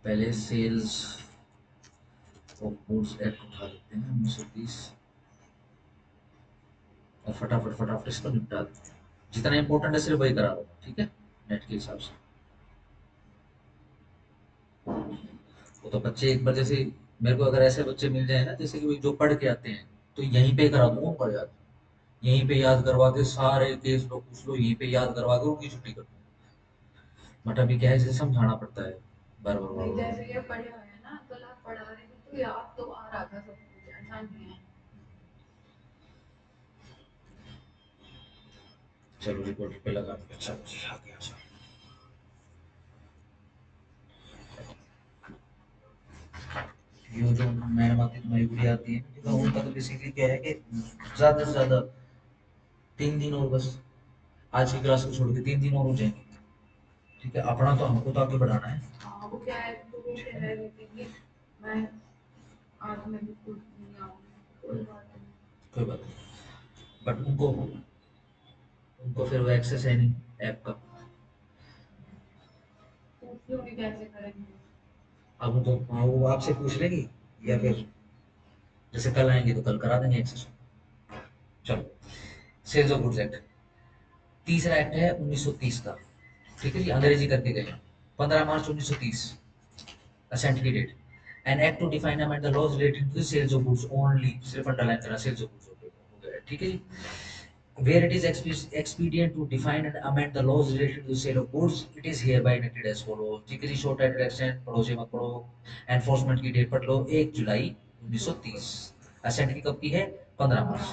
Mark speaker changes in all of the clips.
Speaker 1: पहले sales of goods act उठा लेते हैं 1930 और फटाफट फटाफट इसको निपटा देते हैं। जितना इंपॉर्टेंट है सिर्फ वही करा दो, ठीक है, नेट के हिसाब से। वो तो बच्चे एक बार जैसे, मेरे को अगर ऐसे बच्चे मिल जाए ना जैसे कि जो पढ़ के आते हैं, तो यहीं पे करा दूंगा उनका याद, यहीं पे याद करवा के सारे केस लो पूछ लो, यहीं पे याद करवा के उनकी छुट्टी कर दूंगा। बट अभी क्या है, जैसे समझाना पड़ता है बार बार बार
Speaker 2: नहीं,
Speaker 1: बार।
Speaker 2: जैसे ये पढ़े हुए हैं ना, कल आप पढ़ा रहे थे तो याद तो आ रहा था सब कुछ, ऐसा नहीं है।
Speaker 1: चलो रिकॉर्ड पे लगा दो, अच्छा मुझे आ गया। अच्छा, ये जो मैडम आती है तुम्हारी गुड़िया आती है, ठीक है, उनका तो बेसिकली क्या है कि ज्यादा से ज्यादा 3 दिन और बस, आज की क्लास को छोड़ के 3 दिन और हो जाएंगे। ठीक है, अपना तो हमको तो आगे बढ़ाना है।
Speaker 2: हाँ, वो क्या है, तो वो
Speaker 1: ठीक
Speaker 2: कह
Speaker 1: है ना,
Speaker 2: रहे थे कि मैं आज मैं बिल्कुल नहीं आऊंगी, कोई बात नहीं।
Speaker 1: कोई बात नहीं। बट उनको उनको फिर वो एक्सेस है नहीं ऐप का।
Speaker 2: पूछ लो कि कैसे करेंगे।
Speaker 1: अब उनको, हाँ, वो आपसे पूछ लेगी, या फिर जैसे कल आएंगे तो कल करा देंगे एक्सेस। चलो, सेल्स ऑफ गुड्स एक्ट, तीसरा एक्ट है 1930 का। ठीक है जी, अंग्रेजी करके गए, 15 मार्च 1930, असेंट की date. An act to define amend the laws related to the sales of goods only, सिर्फ अंडरलाइन करना, सेल्स ऑफ गुड्स हो गया, ठीक है जी। Where it is expedient to define and amend the laws related to the sale of goods, it is hereby enacted as follows। ठीक है जी, short introduction, पढ़ो से मत पढ़ो। एनफोर्समेंट की डेट पढ़ लो, 1 जुलाई 1930। असेंट की कब की है, 15 मार्च।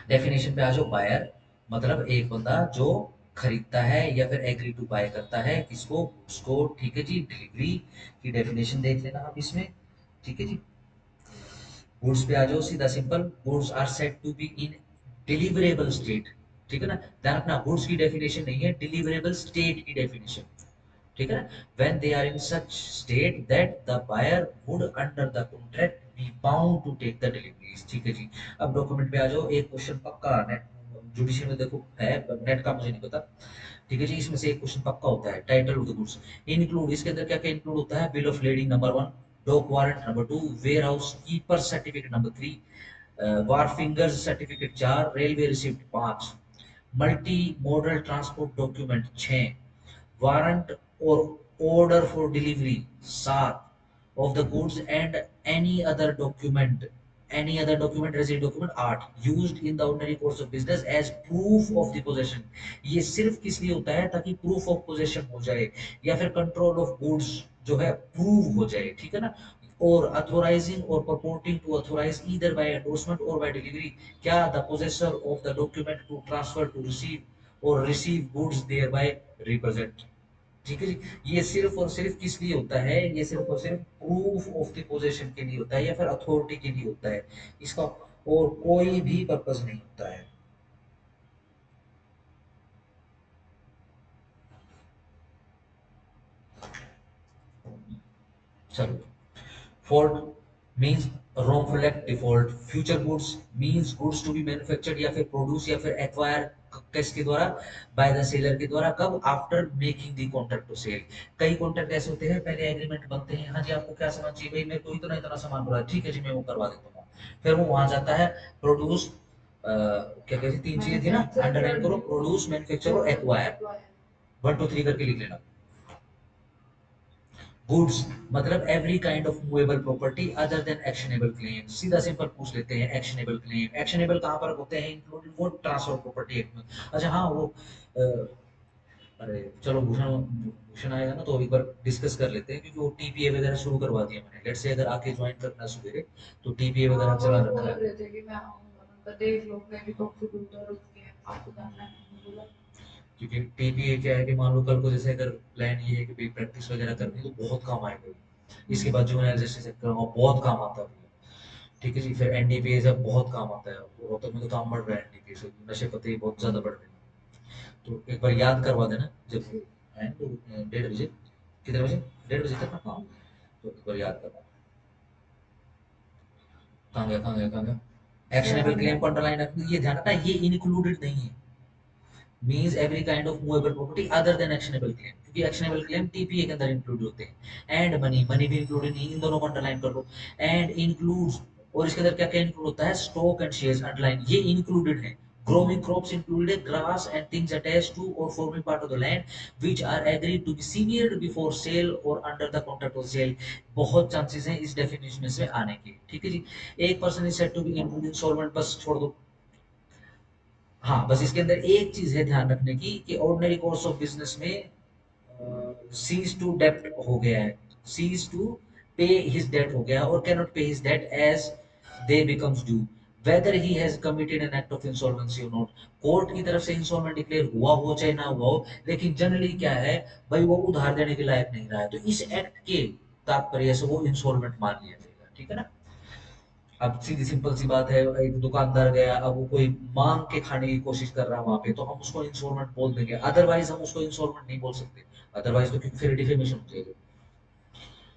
Speaker 1: डेफिनेशन पे आ जाओ, बायर मतलब एक बंदा जो खरीदता है या फिर एग्री टू बाय करता है किसको, गुड्स को, ठीक है जी। डिलीवरी की डेफिनेशन देख लेना आप इसमें, ठीक है जी। गुड्स पे आ जाओ सीधा simple, goods are said to be in deliverable state, ठीक है ना। ध्यान रखना, गुड्स की डेफिनेशन नहीं है, डिलीवरेबल स्टेट की डेफिनेशन, ठीक है ना। When they are in such state that the buyer would under the contract be bound to take the deliveries, ठीक है जी। अब डॉक्यूमेंट पे आ जाओ, एक क्वेश्चन पक्का नेट जुडिशियल में देखो है, नेट का मुझे नहीं पता, ठीक है जी। इसमें से एक क्वेश्चन पक्का होता है, title of the goods include, इसके अंदर क्या क्या इंक्लूड होता है, bill of lading number 1, dock warrant number 2, warehouse keeper certificate number 3, wharfinger's certificate 4, railway receipt 5, multi modal transport document 6, warrant और order for delivery 7 of the goods and any other document, resident document 8 used in the ordinary course of business as proof of the possession। ये सिर्फ किस लिए होता है, ताकि proof of possession हो जाए या फिर कंट्रोल ऑफ गुड्स जो है प्रूव हो जाए, ठीक है ना। और अथोराइजिंग और purporting to authorize either by endorsement or by delivery, क्या the possessor of the document to transfer to receive or receive goods thereby represent, ठीक है जी। ये सिर्फ और सिर्फ किस लिए होता है, ये सिर्फ और सिर्फ प्रूफ ऑफ द पोजीशन के लिए होता है या फिर अथॉरिटी के लिए होता है, इसका और कोई भी पर्पस नहीं होता है। चलो, fault means wrongful act default, future goods means goods to be manufactured या फिर प्रोड्यूस या फिर एक्वायर किसके द्वारा, बाय द सेलर के द्वारा, कब, after making the contract to sell. कई कॉन्ट्रैक्ट ऐसे होते हैं, पहले एग्रीमेंट बनते हैं, हाँ जी आपको क्या सामान चाहिए भाई, मेरे को इतना इतना सामान बोला, ठीक है जी मैं वो करवा देता हूँ। फिर वो वहां जाता है, प्रोड्यूस, क्या कहते, 3 चीजें थी ना, अंडरलाइन करो, प्रोड्यूस, मैन्युफैक्चर और एक्वायर, 1 2 3 करके लिख लेना। गुड्स मतलब every kind of movable property other than actionable claim. सीधा सिंपल पूछ लेते हैं, एक्शनेबल क्लेम, एक्शनेबल कहाँ पर होते हैं, इंक्लूडेड वो ट्रांसफर प्रॉपर्टी एक्ट में। अच्छा हाँ, वो अरे चलो, भूषण भूषण आएगा ना तो एक बार डिस्कस कर लेते हैं, क्योंकि वो टीपीए वगैरह शुरू करवा दिया मैंने, लेट्स से अगर आके ज्वाइन करना सवेरे तो टीपीए
Speaker 2: हाँ,
Speaker 1: वगैरह
Speaker 2: वही
Speaker 1: चला
Speaker 2: बोल
Speaker 1: रखा
Speaker 2: रहे
Speaker 1: है।
Speaker 2: थे कि मैं आऊंगा, मैं कहा, देख लो, मैं भी कंप्यूटर उसके आपको जानना है, मैंने बोला।
Speaker 1: क्योंकि टीपीए क्या है कि मान लो कल को जैसे अगर प्लान ये है कि भाई प्रैक्टिस वगैरह करनी है तो बहुत काम आएगा। इसके बाद जो एनालिसिस बहुत काम आता है। ठीक है जी, फिर एनडीपीए से बहुत काम आता है, रोहतक में तो काम बढ़ रहा है एनडीपीए से, नशे पत्ते बहुत ज्यादा बढ़ रहे हैं। तो एक बार याद करवा देना जब आए तो 1:30 बजे, कितने बजे, 1:30 बजे तक ना, हाँ। तो एक बार याद करवा, कहाँ गया कहाँ गया कहाँ गया, एक्शनेबल क्लेम को अंडरलाइन, ये ध्यान रखना ये इंक्लूडेड नहीं है, means every kind of movable property other than actionable claim, क्योंकि एक्शनेबल क्लेम टीपीए के अंदर इंक्लूड होते हैं। एंड मनी, मनी भी इंक्लूडेड नहीं, इन दोनों को अंडरलाइन कर लो। एंड इंक्लूड्स, और इसके अंदर क्या क्या इंक्लूड होता है, स्टॉक एंड शेयर्स, अंडरलाइन, ये इंक्लूडेड है। growing crops included grass and things attached to or forming part of the land which are agreed to be severed before sale or under the contract of sale। बहुत chances हैं इस definition में आने के, ठीक है जी। एक person is said to be insolvent, बस छोड़ दो। हाँ, बस इसके अंदर एक चीज है ध्यान रखने की कि ऑर्डिनरी कोर्स ऑफ बिजनेस में सीज टू डेप्ट हो गया है, cease to pay his debt हो गया और cannot pay his debt as they becomes due, whether he has committed an act of insolvency और नॉट। कोर्ट की तरफ से इंसॉल्वेंट डिक्लेयर हुआ हो चाहे ना हुआ हो, लेकिन जनरली क्या है भाई, वो उधार देने के लायक नहीं रहा है, तो इस एक्ट के तात्पर्य से वो इंसॉल्वेंट मान लिया जाएगा, ठीक है ना। अब सीधी सिंपल सी बात है, एक दुकानदार गया, अब वो कोई मांग के खाने की कोशिश कर रहा है वहां पे, तो हम उसको इंसॉल्वेंट बोल देंगे, अदरवाइज हम उसको इंसॉल्वेंट नहीं बोल सकते। अदरवाइज तो क्योंकि फिर डिफेमेशन हो जाएगी।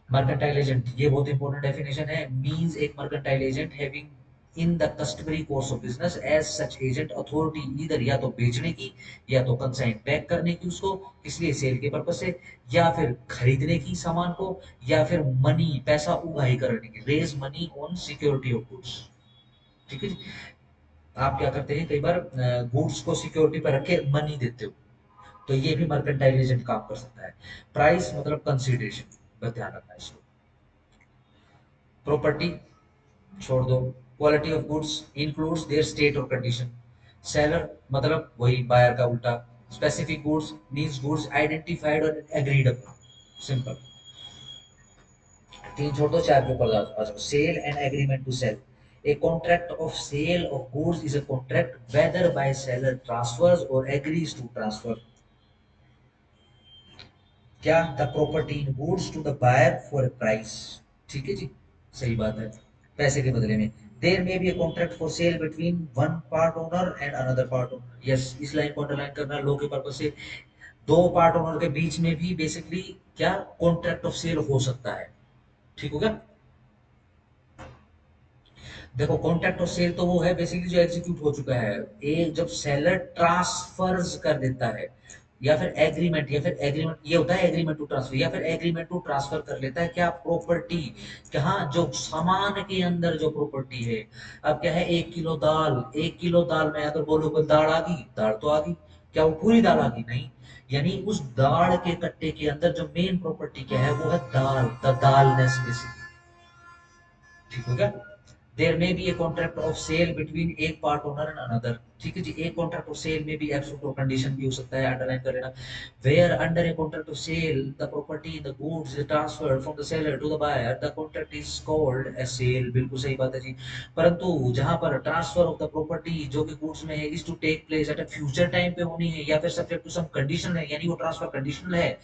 Speaker 1: मर्केंटाइल एजेंट, ये बहुत इंपॉर्टेंट डेफिनेशन है। मींस एक mercantile agent having in the customary course of business as such agent authority इधर या तो बेचने की, या तो कंसाइन पैक करने की उसको, इसलिए सेल के पर्पज से, या फिर खरीदने की सामान को, या फिर मनी पैसा उगाही करने की, raise money on security of goods, ठीक है जी। आप क्या करते हैं, कई बार गुड्स को सिक्योरिटी पर रख के मनी देते हो, तो ये भी मर्केंटाइल एजेंट काम कर सकता है। प्राइस मतलब कंसीडरेशन, बस ध्यान रखना है इसको। प्रॉपर्टी छोड़ दो। Quality of goods includes their state और कंडीशन। सेलर मतलब वही बायर का उल्टा। Specific goods means goods identified और एग्रीड अपॉन, सिंपल। तीन छोड़ दो, चार के ऊपर आ जाओ। Sale and agreement to sell, a contract of sale of goods is a contract whether by seller transfers or agrees to transfer क्या, the property in goods to the buyer for a price, ठीक है जी, सही बात है, पैसे के बदले में। There may be a contract for sale between one part owner and another part owner, yes, इस लाइन को अंडरलाइन करना लो के पर्पज से। दो पार्ट ओनर के बीच में भी बेसिकली क्या कॉन्ट्रैक्ट ऑफ सेल हो सकता है, ठीक हो गया। देखो कॉन्ट्रैक्ट ऑफ सेल तो वो है बेसिकली जो एग्जीक्यूट हो चुका है, एक जब सेलर ट्रांसफर्स कर देता है, या फिर एग्रीमेंट, या फिर एग्रीमेंट ये होता है एग्रीमेंट टू ट्रांसफर, या फिर एग्रीमेंट टू ट्रांसफर कर लेता है क्या, प्रॉपर्टी, क्या जो सामान के अंदर जो प्रॉपर्टी है। अब क्या है, 1 किलो दाल, 1 किलो दाल में अगर बोलो कोई दाल आ गई, दाल तो आ गई, क्या वो पूरी दाल आ गई, नहीं, यानी उस दाल के कट्टे के अंदर जो मेन प्रॉपर्टी क्या है वो है दाल, द दालनेस बेसिकली, ठीक हो गया। There may be a contract of sale between एक पार्ट ओनर एंड अनदर, ठीक है जी। एक कॉन्ट्रैक्ट ऑफ सेल में भी एब्सोल्यूट और कंडीशन भी हो सकता है, अंडरलाइन कर लेना। Where under a contract of sale the property the goods is transferred from the seller to the buyer the contract is called a sale, बिल्कुल सही बात है जी। परंतु जहां पर ट्रांसफर ऑफ द प्रॉपर्टी जो कि गुड्स में है is to take place at a future time पे होनी है, या फिर सब्जेक्ट टू सम कंडीशन है, यानी वो ट्रांसफर कंडीशनल है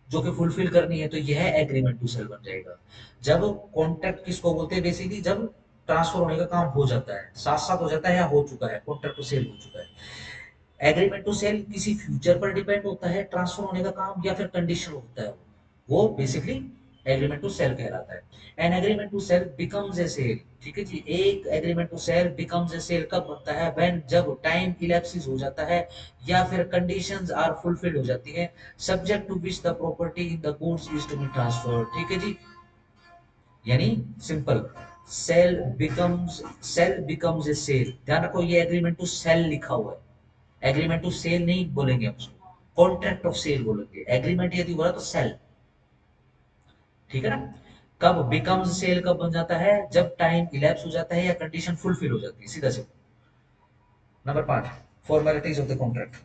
Speaker 1: जो कि फुलफिल करनी है, तो यह एग्रीमेंट टू सेल बन जाएगा। जब कॉन्ट्रैक्ट किसको बोलते हैं, बेसिकली जब ट्रांसफर होने का काम हो जाता है, साथ साथ हो जाता है या हो चुका है, कॉन्ट्रैक्ट टू सेल हो चुका है। एग्रीमेंट टू सेल किसी फ्यूचर पर डिपेंड होता है ट्रांसफर होने का काम, या फिर कंडीशन होता है वो बेसिकली एग्रीमेंट टू सेल कहलाता है। An agreement to sale becomes a sale, ठीक है जी। एक agreement to sale becomes a sale कब बनता है, व्हेन जब टाइम इलेप्सिस हो जाता है, या फिर कंडीशंस आर फुलफिल्ड हो जाती है, subject to which the property in the goods is to be transferred, ठीक है जी। यानी simple, sale becomes a sale, ध्यान रखो ये एग्रीमेंट टू सेल लिखा हुआ है, एग्रीमेंट टू सेल नहीं बोलेंगे हम उसको, कॉन्ट्रैक्ट ऑफ सेल बोलेंगे, एग्रीमेंट यदि हुआ तो सेल, ठीक है ना। कब बिकम्स सेल कब बन जाता है, जब टाइम इलेप्स हो जाता है या कंडीशन फुलफिल हो जाती है, सीधा से। Number 5, formalities of the contract.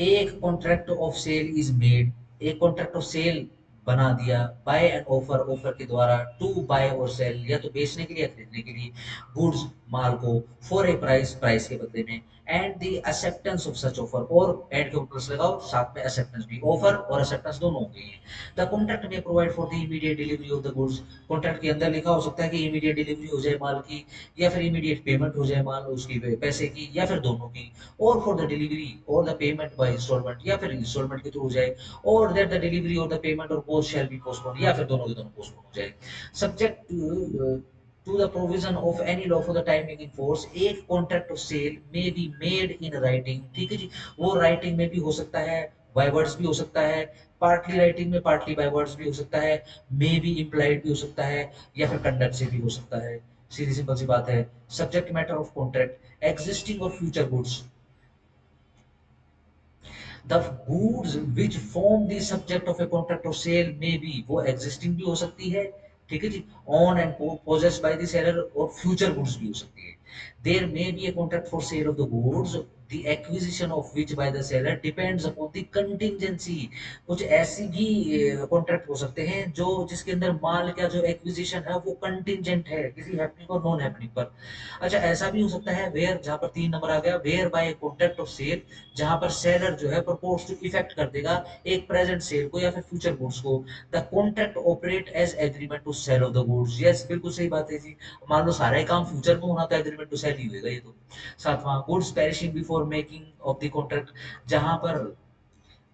Speaker 1: एक contract of sale is made, एक कॉन्ट्रैक्ट ऑफ सेल बना दिया, बाय एन ऑफर, ऑफर के द्वारा, टू बाय और सेल, या तो बेचने के लिए या खरीदने के लिए, गुड्स माल को, फॉर ए प्राइस, प्राइस के बदले में, and the acceptance of such offer, और एंड के ऊपर प्लस लगाओ, साथ में एक्सेप्टेंस भी, ऑफर और एक्सेप्टेंस दोनों होंगे ये। द कॉन्ट्रैक्ट में provide for the immediate delivery of the goods, contract के अंदर लिखा हो सकता है कि इमीडिएट डिलीवरी हो जाए माल की, या फिर इमीडिएट पेमेंट हो जाए माल उसकी पैसे की, या फिर दोनों की, और फॉर द डिलीवरी और द पेमेंट बाय इंस्टॉलमेंट, या फिर इंस्टॉलमेंट के थ्रू हो जाए, और दैट द डिलीवरी और द पेमेंट और बोथ शैल बी पोस्टपोन, या फिर दोनों के दोनों पोस्टपोन हो जाए। Subject to the provision of any law for the time being in force, एक contract of sale may be made in writing, ठीक है जी, वो writing में भी हो सकता है, by words भी हो सकता है, partly writing में partly by words भी हो सकता है, may be implied भी हो सकता है, या फिर conduct से भी हो सकता है। सीधी सिंपल सी बात है। Subject matter of contract existing और future goods, the goods which form the subject of a contract of sale may be, वो existing भी हो सकती है, ठीक है जी, on and possessed by the seller, और future goods भी हो सकती है। There may be a contract for sale of the goods, the acquisition of which by the seller depends upon the contingency। कुछ ऐसी भी कॉन्ट्रैक्ट हो सकते हैं जो जिसके अंदर माल का जो एक्विजिशन है वो कंटिजेंट है किसी हैपनिंग और नॉन हैपनिंग पर। अच्छा, ऐसा भी हो सकता है वेयर, जहां पर 3 नंबर आ गया, where by contract of sale, जहां पर सेलर जो है प्रपोज टू इफेक्ट कर देगा एक प्रेजेंट सेल को या फिर फ्यूचर गुड्स को। The contract operate as agreement to sale of the goods, yes बिल्कुल सही बात है जी। मान लो सारा ही काम फ्यूचर में होना तो एग्रीमेंट टू सेल ही होगा ये तो। सातवां, goods perishing before making of the contract, जहां पर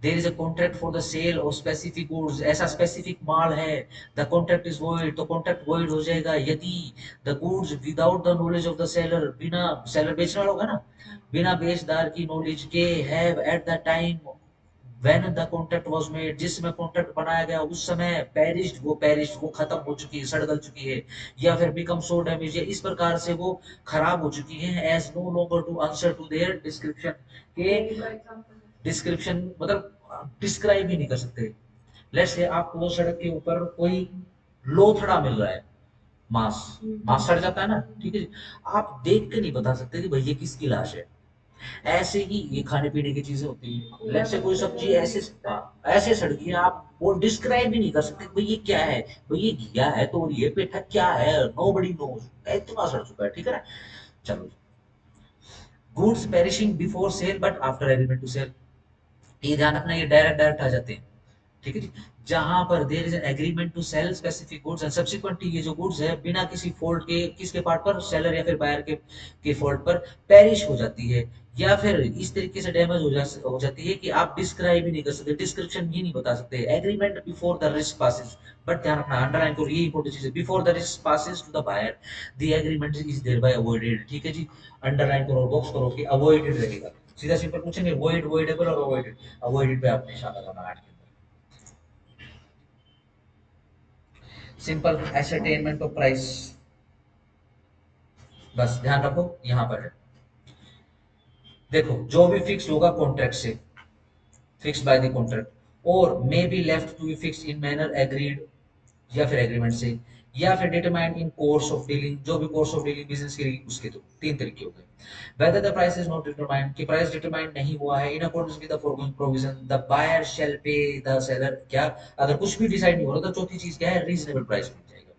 Speaker 1: there is a contract for the sale of specific goods, ऐसा स्पेसिफिक माल है, द कॉन्ट्रैक्ट इज वॉइड, तो कॉन्ट्रैक्ट वॉइड हो जाएगा यदि the goods without the knowledge of the seller, बिना सेलर बेचने वाला होगा ना, बिना बेचदार की नॉलेज के have at the time when the contract was made, जिसमें कॉन्ट्रैक्ट बनाया गया उस समय पेरिश्ड वो खत्म हो चुकी है, सड़ गल चुकी है, या फिर बिकम सो डैमेज, या इस प्रकार से वो खराब हो चुकी है, as no longer to answer to their description, के डिस्क्रिप्शन मतलब डिस्क्राइब ही नहीं कर सकते। लेट्स से आपको सड़क के ऊपर कोई लोथड़ा मिल रहा है, मांस, मांस सड़ जाता है ना, ठीक है जी, आप देख के नहीं बता सकते कि भाई ये किसकी लाश है। ऐसे ही ये खाने पीने की चीजें होती है, लेट्स से कोई सब्जी ऐसे, हाँ, ऐसे सड़ गई है, आप वो डिस्क्राइब ही नहीं कर सकते भाई ये क्या है, भाई ये घिया है तो ये पेठा क्या है, नो बडी नोज, इतना सड़ चुका है, ठीक है ना। चलो, goods perishing before sale but after agreement to sale, ये ध्यान रखना, ये डायरेक्ट डायरेक्ट आ जाते हैं, ठीक है जी। जहां पर there is an agreement to sale specific goods and subsequently ये जो गुड्स है बिना किसी फॉल्ट के, किसके पार्ट पर, सेलर या फिर बायर के फॉल्ट पर पेरिश हो जाती है, या फिर इस तरीके से डैमेज हो जाती है कि आप डिस्क्राइब ही नहीं कर सकते, डिस्क्रिप्शन ही नहीं बता सकते। Agreement before the risk passes, but ध्यान रखना अंडरलाइन करो, ये इंपॉर्टेंट चीज है, before the risk passes to the buyer the agreement is thereby avoided, ठीक है जी। अंडरलाइन करो, बॉक्स करो कि अवॉइडेड रहेगा, सीधा सिंपल पूछेंगे वॉइड, वॉइडेबल और अवॉइडेड, अवॉइडेड पे आपने निशान लगाना आठ के अंदर। सिंपल एसरटेनमेंट ऑफ प्राइस, बस ध्यान रखो यहां पर है। देखो, जो भी फिक्स होगा कॉन्ट्रैक्ट से, फिक्स बाय द कॉन्ट्रैक्ट, और may be left to be fix in manner agreed, या फिर एग्रीमेंट से, या फिर determined in course of dealing, जो भी कोर्स ऑफ डीलिंग बिजनेस के लिए उसके, तो 3 तरीके हो गए। whether the price is not determined, कि प्राइस डिटरमाइंड नहीं हुआ है, in accordance with the foregoing provision the buyer shall pay the seller, क्या, अगर कुछ भी डिसाइड नहीं हो रहा तो चौथी चीज क्या है, रीजनेबल प्राइस मिल जाएगा,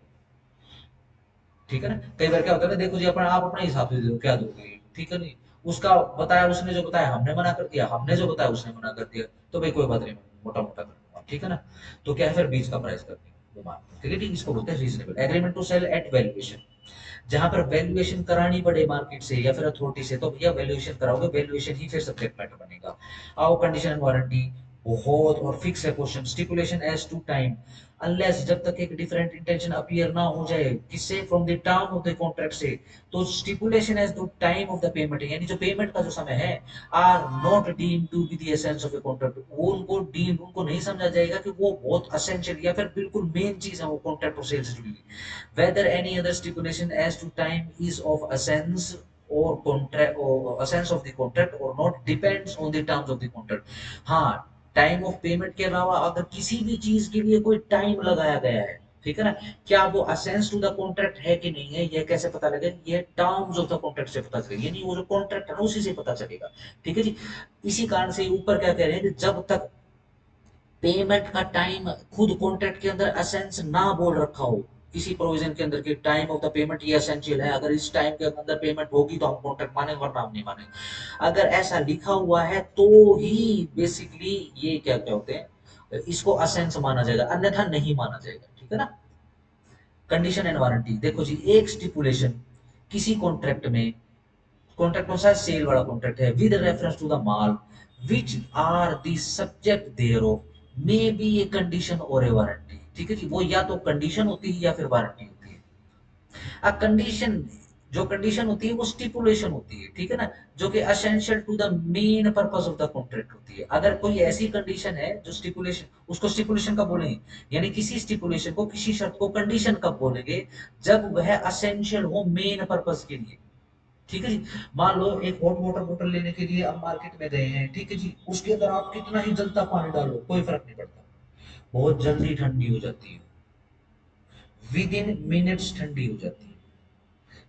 Speaker 1: ठीक है ना। कई बार क्या होता है ना, देखो जी अपना आप अपने हिसाब से दे दो, क्या दोगे, ठीक है नहीं, उसका बताया उसने जो बताया हमने मना कर दिया, हमने जो बताया उसने मना कर दिया, तो भाई कोई बात नहीं, मोटा मोटा कर दूंगा, ठीक है ना। तो क्या है, फिर बीच का प्राइस कर देंगे वो मान, ठीक है ठीक, इसको बोलते हैं reasonable. Agreement to sale at valuation, जहां पर वैल्यूएशन करानी पड़े मार्केट से या फिर अथॉरिटी से, तो भैया वैल्यूएशन कराओगे, वैल्यूएशन ही फिर सब्जेक्ट मैटर बनेगा। आओ कंडीशन एंड वारंटी, बहुत और फिक्स है question, stipulation as to time, unless जब तक एक डिफरेंट इंटेंशन अपीयर ना हो जाए, किससे, from the term of the contract से, तो stipulation as to time of the payment, यानी जो पेमेंट का जो समय है, are not deemed to be the essence of the contract, वो उनको डीम, उनको नहीं समझा जाएगा कि वो बहुत असेंशियल या फिर बिल्कुल मेन चीज है वो कॉन्ट्रैक्ट और सेल से जुड़ी हुई। whether any other stipulation as to time is of essence or contract or essence of the contract or not depends on the terms of the contract। हाँ, टाइम ऑफ पेमेंट के अलावा अगर किसी भी चीज के लिए कोई टाइम लगाया गया है, ठीक है ना, क्या वो असेंस टू द कॉन्ट्रैक्ट है कि नहीं है, ये कैसे पता लगेगा, ये टर्म्स ऑफ द कॉन्ट्रैक्ट से पता चलेगा, यानी वो जो कॉन्ट्रैक्ट है ना उसी से पता चलेगा, ठीक है जी। इसी कारण से ऊपर क्या कह रहे हैं कि जब तक पेमेंट का टाइम खुद कॉन्ट्रैक्ट के अंदर असेंस ना बोल रखा हो, किसी प्रोविजन के अंदर कि टाइम ऑफ द पेमेंट ये एसेंशियल है, अगर इस टाइम के अंदर पेमेंट होगी तो हम कॉन्ट्रैक्ट मानेंगे वरना हम नहीं मानेंगे, अगर ऐसा लिखा हुआ है तो ही बेसिकली ये क्या क्या होते हैं, इसको असेंस माना जाएगा, अन्यथा नहीं माना जाएगा, ठीक है ना। कंडीशन एंड वारंटी, देखो जी, एक स्टिपुलेशन किसी कॉन्ट्रैक्ट में, कॉन्ट्रैक्ट कौन सा है, सेल वाला कॉन्ट्रैक्ट है, विद रेफरेंस टू द माल which are the subject thereof may be a condition और ए वारंटी, ठीक है जी, वो या तो कंडीशन होती है या फिर वारंटी होती है। कंडीशन, जो कंडीशन होती है वो स्टिपुलेशन होती है, ठीक है ना, जो कि essential to the main purpose of the contract होती है। अगर कोई ऐसी कंडीशन है जो स्टिपुलेशन, उसको स्टिपुलेशन कब बोलेंगे, यानी किसी स्टिपुलेशन को, किसी शर्त को कंडीशन कब बोलेंगे, जब वह असेंशियल हो मेन पर्पस के लिए, ठीक है जी। मान लो एक हॉट वाटर बोतल लेने के लिए आप मार्केट में गए हैं, ठीक है जी, उसके अंदर आप कितना ही जलता पानी डालो कोई फर्क नहीं पड़ता, बहुत जल्दी ठंडी हो जाती है, विद इन मिनट्स ठंडी हो जाती है।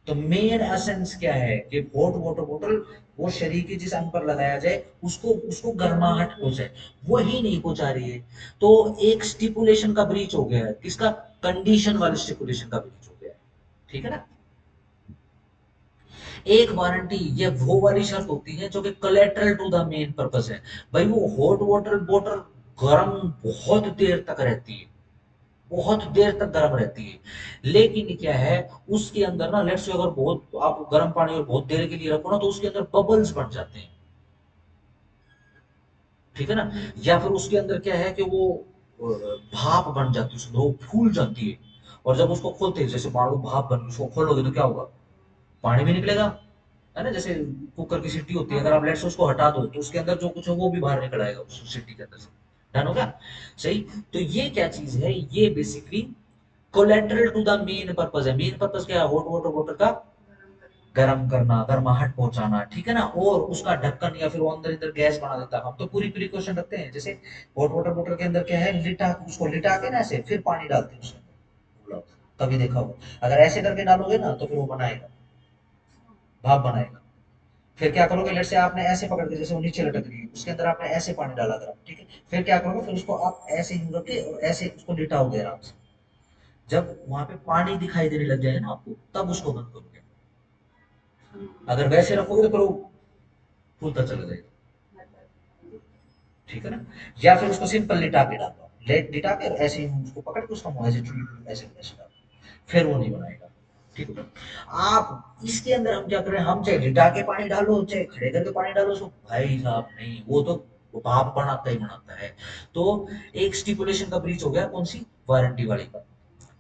Speaker 1: तो मेन एसेंस क्या है कि हॉट वाटर बॉटल वो शरीर के जिस अंग पर लगाया जाए उसको उसको गर्माहट पहुंचाए, वो ही नहीं पहुंचा रही है। तो एक स्टिपुलेशन का ब्रीच हो गया है, किसका, कंडीशन वाले स्टिपुलेशन का ब्रीच हो गया है, ठीक है ना। एक वारंटी ये वो वाली शर्त होती है जो कि collateral to the main purpose है। भाई वो हॉट वाटर बॉटल गर्म बहुत देर तक रहती है, बहुत देर तक गर्म रहती है, लेकिन क्या है, उसके अंदर ना लेट्स से अगर बहुत आप गर्म पानी और बहुत देर के लिए रखो ना तो उसके अंदर बबल्स बन जाते हैं, ठीक है ना। या फिर उसके अंदर क्या है कि वो भाप बन जाती है, उसमें वो फूल जाती है, और जब उसको खोलते हैं, जैसे मान लो भाप बन, उसको खोलोगे तो क्या होगा, पानी भी निकलेगा, है ना। जैसे कुकर की सीटी होती है, अगर आप लेट्स से उसको हटा दो तो उसके अंदर जो कुछ है वो भी बाहर निकल आएगा उस सीटी के अंदर से, डन हो गया, सही। तो ये क्या चीज है, ये basically collateral to the main purpose है। मेन पर्पस क्या है, हॉट वाटर बॉटल का गर्म करना, गर्माहट पहुंचाना, ठीक है ना, और उसका ढक्कन या फिर वो अंदर इधर गैस बना देता है। हम तो पूरी प्रिकॉशन रखते हैं, जैसे हॉट वाटर बॉटल के अंदर क्या है, लिटा, उसको लिटा के ना ऐसे फिर पानी डालते हैं उसमें, कभी देखा हो, अगर ऐसे करके डालोगे ना तो फिर वो बनाएगा, भाप बनाएगा। फिर क्या करोगे, लेट से आपने ऐसे पकड़ के, जैसे वो नीचे लटक रही है उसके अंदर आपने ऐसे पानी डाला था, ठीक है, फिर क्या करोगे, फिर उसको आप ऐसे यूं रख के और ऐसे उसको लिटाओगे आराम से। जब वहां पे पानी दिखाई देने लग जाएगा ना आपको, तब उसको बंद करोगे। अगर वैसे रखोगे तो फिर वो फूलता चला जाएगा, ठीक है ना। या फिर उसको सिंपल लिटा के डालो, लेट लिटा के और ऐसे ही उसको पकड़ के उसका मुंह ऐसे ऐसे ऐसे डालो, फिर वो नहीं बनाएगा, ठीक है। आप इसके अंदर हम क्या कर रहे हैं, हम चाहे लिटा के पानी डालो चाहे खड़े करके पानी डालो, सो भाई साहब नहीं, वो तो वो भाप बनाता ही बनाता है। तो एक स्टिपुलेशन का ब्रीच हो गया, कौन सी, वारंटी वाली का,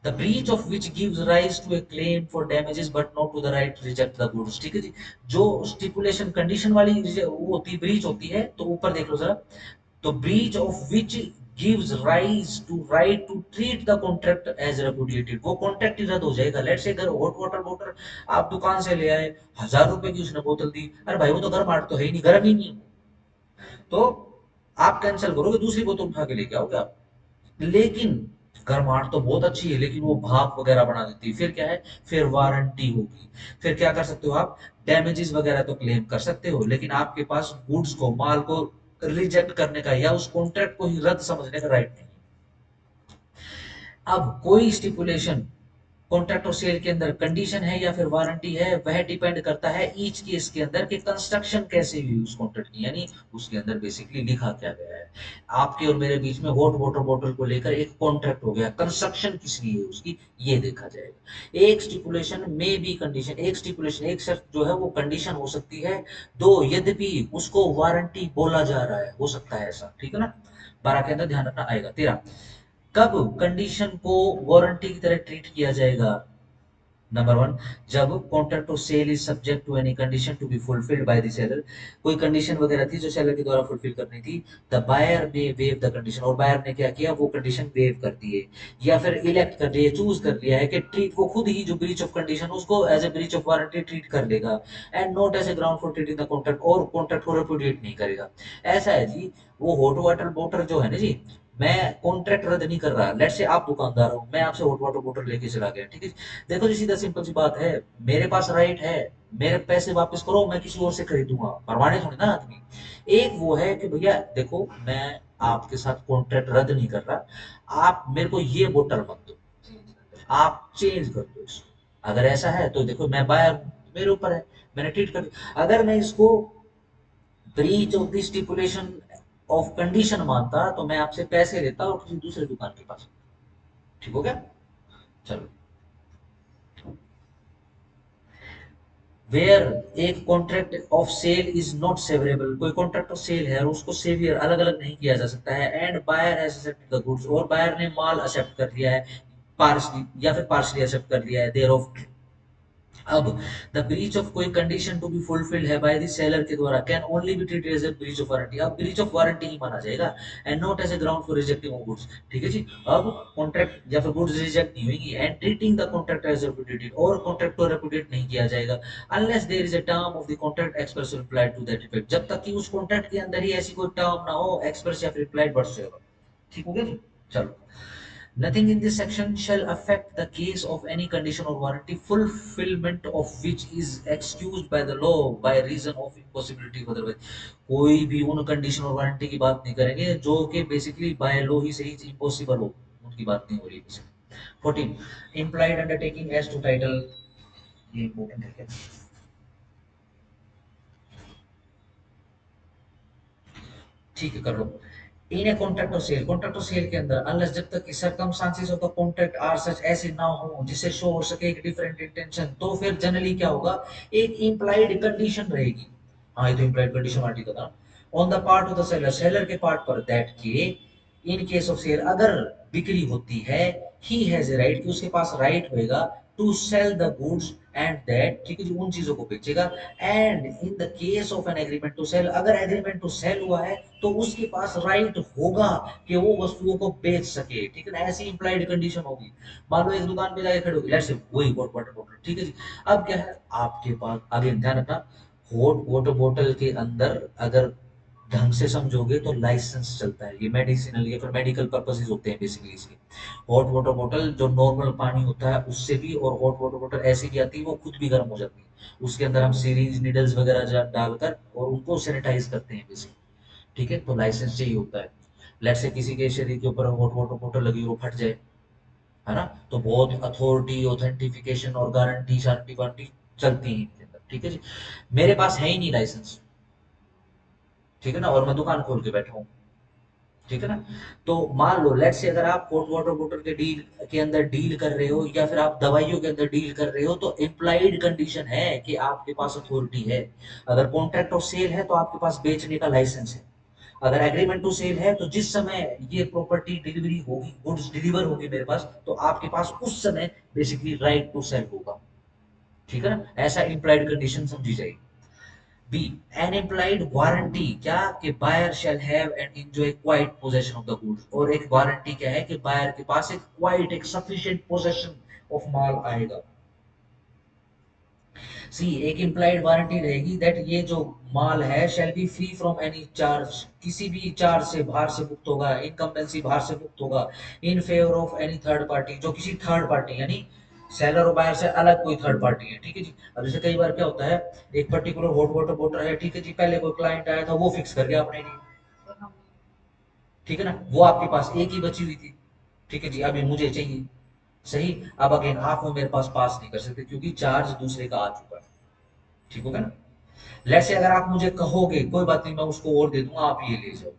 Speaker 1: the breach of which gives rise to a claim for damages but not to the right to reject the goods, ठीक है जी। जो स्टिपुलेशन कंडीशन वाली वो होती है, ब्रीच होती है, तो ऊपर देख लो जरा, तो breach of which gives rise to right to treat the contract as repudiated, वो कॉन्ट्रैक्ट ही रद्द हो जाएगा। लेट से अगर हॉट वाटर बोतल आप दुकान से ले आए, 1000 रुपए की उसने बोतल दी, अरे भाई वो तो गर्म आट तो है ही नहीं, गर्म ही नहीं है, तो आप कैंसिल करोगे, दूसरी बोतल उठा के लेके आओगे आप। लेकिन गर्माहट तो बहुत अच्छी है, लेकिन वो भाप वगैरह बना देती है, फिर क्या है, फिर वारंटी होगी, फिर क्या कर सकते हो आप, डैमेजेस वगैरह तो क्लेम कर सकते हो, लेकिन आपके पास गुड्स को, माल को रिजेक्ट करने का या उस कॉन्ट्रैक्ट को ही रद्द समझने का राइट नहीं। अब कोई स्टिपुलेशन कॉन्ट्रैक्ट और सेल के अंदर कंडीशन है या फिर वारंटी है, वह डिपेंड करता है ईच केस के अंदर कि कंस्ट्रक्शन कैसे हुई उस कॉन्ट्रैक्ट की, यानी उसके अंदर बेसिकली लिखा क्या गया है। आपके और मेरे बीच में हॉट वाटर बॉटल को लेकर एक कॉन्ट्रैक्ट हो गया, कंस्ट्रक्शन किसकी है उसकी, ये देखा जाएगा। एक स्टिपुलेशन में भी कंडीशन, एक स्टिपुलेशन एक शर्त जो है वो कंडीशन हो सकती है, दो यद्यपि उसको वारंटी बोला जा रहा है, हो सकता है ऐसा, ठीक है ना। 12 के अंदर ध्यान रखना आएगा। 13, कब कंडीशन को वारंटी की तरह ट्रीट किया जाएगा, नंबर वन, जब contract of sale is subject to any condition to be fulfilled by the seller, कोई कंडीशन वगैरह थी जो सेलर के द्वारा फुलफिल करनी थी, the buyer may waive the condition, और बायर ने क्या किया, वो कंडीशन वेव कर दी है, या फिर इलेक्ट कर लिया, चूज कर लिया है कि ट्रीट, वो खुद ही जो ब्रीच ऑफ कंडीशन उसको as a breach of warranty treat कर लेगा, and not as a ground for treating the contract, और कॉन्ट्रैक्ट को रेपुडिएट नहीं करेगा। ऐसा है जी, वो हॉट वाटर बॉटल जो है ना जी, मैं कॉन्ट्रैक्ट रद्द नहीं कर रहा, लेट से आप दुकानदार हो, मैं आपसे हॉट वाटर बॉटल लेके चला गया, ठीक है। देखो जी, सीधा सिंपल सी बात है, मेरे पास राइट है, मेरे पैसे वापस करो, मैं किसी और से खरीदूंगा, परवाने थोड़ी ना आदमी। एक वो है कि भैया देखो, मैं आपके साथ कॉन्ट्रैक्ट रद्द नहीं कर रहा, आप मेरे को ये बोतल मत दो, आप चेंज कर दो इसको। अगर ऐसा है तो देखो, मैं बायर हूं, मेरे ऊपर है, मैंने ट्रीट कर दिया। अगर मैं इसको breach of the stipulation of condition मानता तो मैं आपसे पैसे लेता और किसी दूसरे दुकान के पास, ठीक हो गया। चलो, वेयर एक contract of sale is not severable, कोई कॉन्ट्रैक्ट ऑफ सेल है और उसको सेवियर अलग अलग नहीं किया जा सकता है, and buyer has accepted the goods, और बायर ने माल एक्सेप्ट कर लिया है, पार्शली या फिर पार्शली एक्सेप्ट कर लिया है, देयर ऑफ, अब द ब्रीच ऑफ कोई कंडीशन टू बी फुलफिल्ड है बाय द सेलर के द्वारा can only be treated as a breach of warranty. अब ब्रीच ऑफ वारंटी ही माना जाएगा and not as a ground for rejecting of goods. ठीक है जी। अब कॉन्ट्रैक्ट या फिर गुड्स रिजेक्ट नहीं होंगी and treating the contract as repudiated, और कॉन्ट्रैक्ट को रेपुटेट नहीं किया जाएगा unless there is a term of the contract express implied to that effect, जब तक कि उस कॉन्ट्रैक्ट के अंदर ही ऐसी कोई टर्म ना हो एक्सप्रेस या फिर रिप्लाइड वर्ड्स से होगा। ठीक हो गया जी। चलो, nothing in this section shall affect the case of any condition or warranty fulfillment of which is excused by the law by reason of impossibility of otherwise। कोई भी उन कंडीशन और वारंटी की बात नहीं करेंगे जो कि बेसिकली बाय लॉ ही से ही इम्पॉसिबल हो, उनकी बात नहीं हो रही है। 14 implied undertaking as to title, ये इंपॉर्टेंट है क्या? ठीक है, कर लो। In a contract of sale, contract of sale के अंदर अनलेस जब तक कि circumstances of the contract are such ऐसे ना हो जिससे शो हो सके एक डिफरेंट इंटेंशन, तो फिर जनरली क्या होगा, एक इम्प्लाइड कंडीशन रहेगी। हाँ, ये तो इम्प्लाइड कंडीशन वाली था ना, on the part of the seller, seller के पार्ट पर, दैट के इन केस ऑफ सेल अगर बिक्री होती है, ही हैज ए राइट, कि उसके पास राइट होएगा to sell the goods and that, ठीक है जी, उन चीजों को बेचेगा। And in the case of an agreement to sale, अगर एग्रीमेंट टू सेल हुआ है तो उसके पास राइट होगा कि वो वस्तुओं को बेच सके। ठीक है ना, ऐसी इंप्लाइड कंडीशन होगी। मान लो एक दुकान पे जाके खड़े होगी, लेट्स से वही वाटर बॉटल, ठीक है जी। अब क्या है आपके पास, आगे ध्यान रखना, हॉट वाटर बॉटल के अंदर अगर ढंग से समझोगे तो लाइसेंस चलता है, ये मेडिसिनल या फिर मेडिकल पर्पसेस होते हैं बेसिकली इसके। हॉट वाटर बॉटल जो नॉर्मल पानी होता है उससे भी, और हॉट वाटर बॉटल ऐसी भी आती है वो खुद भी गर्म हो जाती है, उसके अंदर हम सीरीज नीडल्स वगैरह डालकर और उनको सैनिटाइज करते हैं बेसिकली। ठीक है, तो लाइसेंस चाहिए होता है। लेट से किसी के शरीर के ऊपर हॉट वाटर बॉटल लगी वो फट जाए, है ना, तो बहुत अथॉरिटी ऑथेंटिफिकेशन और गारंटी शारंटी वारंटी चलती है इनके अंदर। ठीक है जी। मेरे पास है ही नहीं लाइसेंस, ठीक है ना, और मैं दुकान खोल के बैठा हूँ, ठीक है ना, तो मान लो लेट्स से अगर आप हॉट वाटर बॉटल के डील के अंदर डील कर रहे हो या फिर आप दवाइयों के अंदर डील कर रहे हो, तो इम्प्लाइड कंडीशन है कि आपके पास अथॉरिटी है। अगर कॉन्ट्रैक्ट ऑफ सेल है तो आपके पास बेचने का लाइसेंस है। अगर एग्रीमेंट टू सेल है तो जिस समय ये प्रॉपर्टी डिलीवरी होगी, गुड्स डिलीवर होगी मेरे पास, तो आपके पास उस समय बेसिकली राइट टू सेल होगा। ठीक है ना, ऐसा इम्प्लाइड कंडीशन समझी जाएगी। बी एन इम्प्लाइड वारंटी, क्या कि buyer shall have and enjoy quiet possession of the goods, और एक वारंटी क्या है कि बायर के पास एक क्वाइट एक सफिशिएंट पोजेशन ऑफ माल आएगा। सी एक इम्प्लाइड वारंटी रहेगी दैट ये जो माल है shall be free from any charge, किसी भी चार्ज से बाहर से मुक्त होगा, इनकम्बेंसी बाहर से मुक्त होगा, in favour of any third party, जो किसी थर्ड पार्टी यानी सेलर और बायर से अलग कोई थर्ड पार्टी है। ठीक है जी। अब जैसे कई बार क्या होता है, एक पर्टिकुलर हॉट वाटर बॉटल है, ठीक है जी, पहले कोई क्लाइंट आया था वो फिक्स कर गया अपने लिए,
Speaker 2: और हम
Speaker 1: ठीक है ना, वो आपके पास एक ही बची हुई थी, ठीक है जी, अभी मुझे चाहिए, सही। अब अगेन आप वो मेरे पास पास नहीं कर सकते क्योंकि चार्ज दूसरे का आ चुका है। ठीक होगा ना। लेट्स से अगर आप मुझे कहोगे कोई बात नहीं मैं उसको और दे दूंगा आप ये ले जाओ,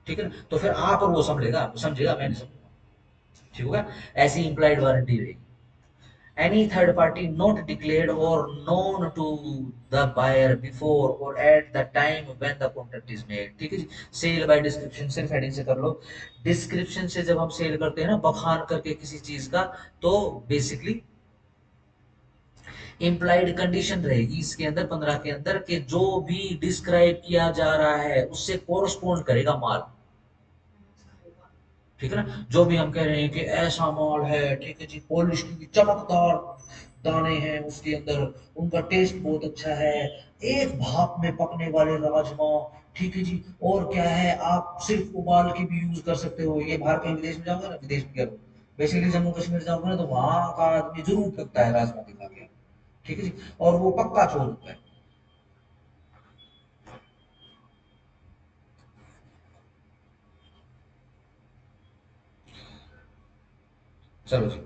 Speaker 1: ठीक है ना, तो फिर आप और वो समझेगा समझेगा, मैं नहीं समझूंगा। ठीक होगा। ऐसी इंप्लाइड वारंटी रहेगी। any third party not declared or known to the buyer before or at the time when the contract is made। ठीक है जी। सेल बाय डिस्क्रिप्शन सिर्फ हेडिंग से कर लो। डिस्क्रिप्शन से जब हम सेल करते हैं ना, बखान करके किसी चीज का, तो बेसिकली इम्प्लाइड कंडीशन रहेगी इसके अंदर 15 के अंदर कि जो भी डिस्क्राइब किया जा रहा है उससे कोरस्पोंड करेगा माल। ठीक है ना, जो भी हम कह रहे हैं कि ऐसा माल है, ठीक है जी, पॉलिश की चमकदार दाने हैं उसके अंदर, उनका टेस्ट बहुत अच्छा है, एक भाप में पकने वाले राजमा, ठीक है जी, और क्या है, आप सिर्फ उबाल के भी यूज कर सकते हो। ये बाहर कहीं विदेश में जाओगे ना, विदेश में क्या, बेसिकली जम्मू कश्मीर जाओगे ना, तो वहां का आदमी जरूर पकता है राजमा के खा के, ठीक है जी, और वो पक्का चोर होता है। चलो जी,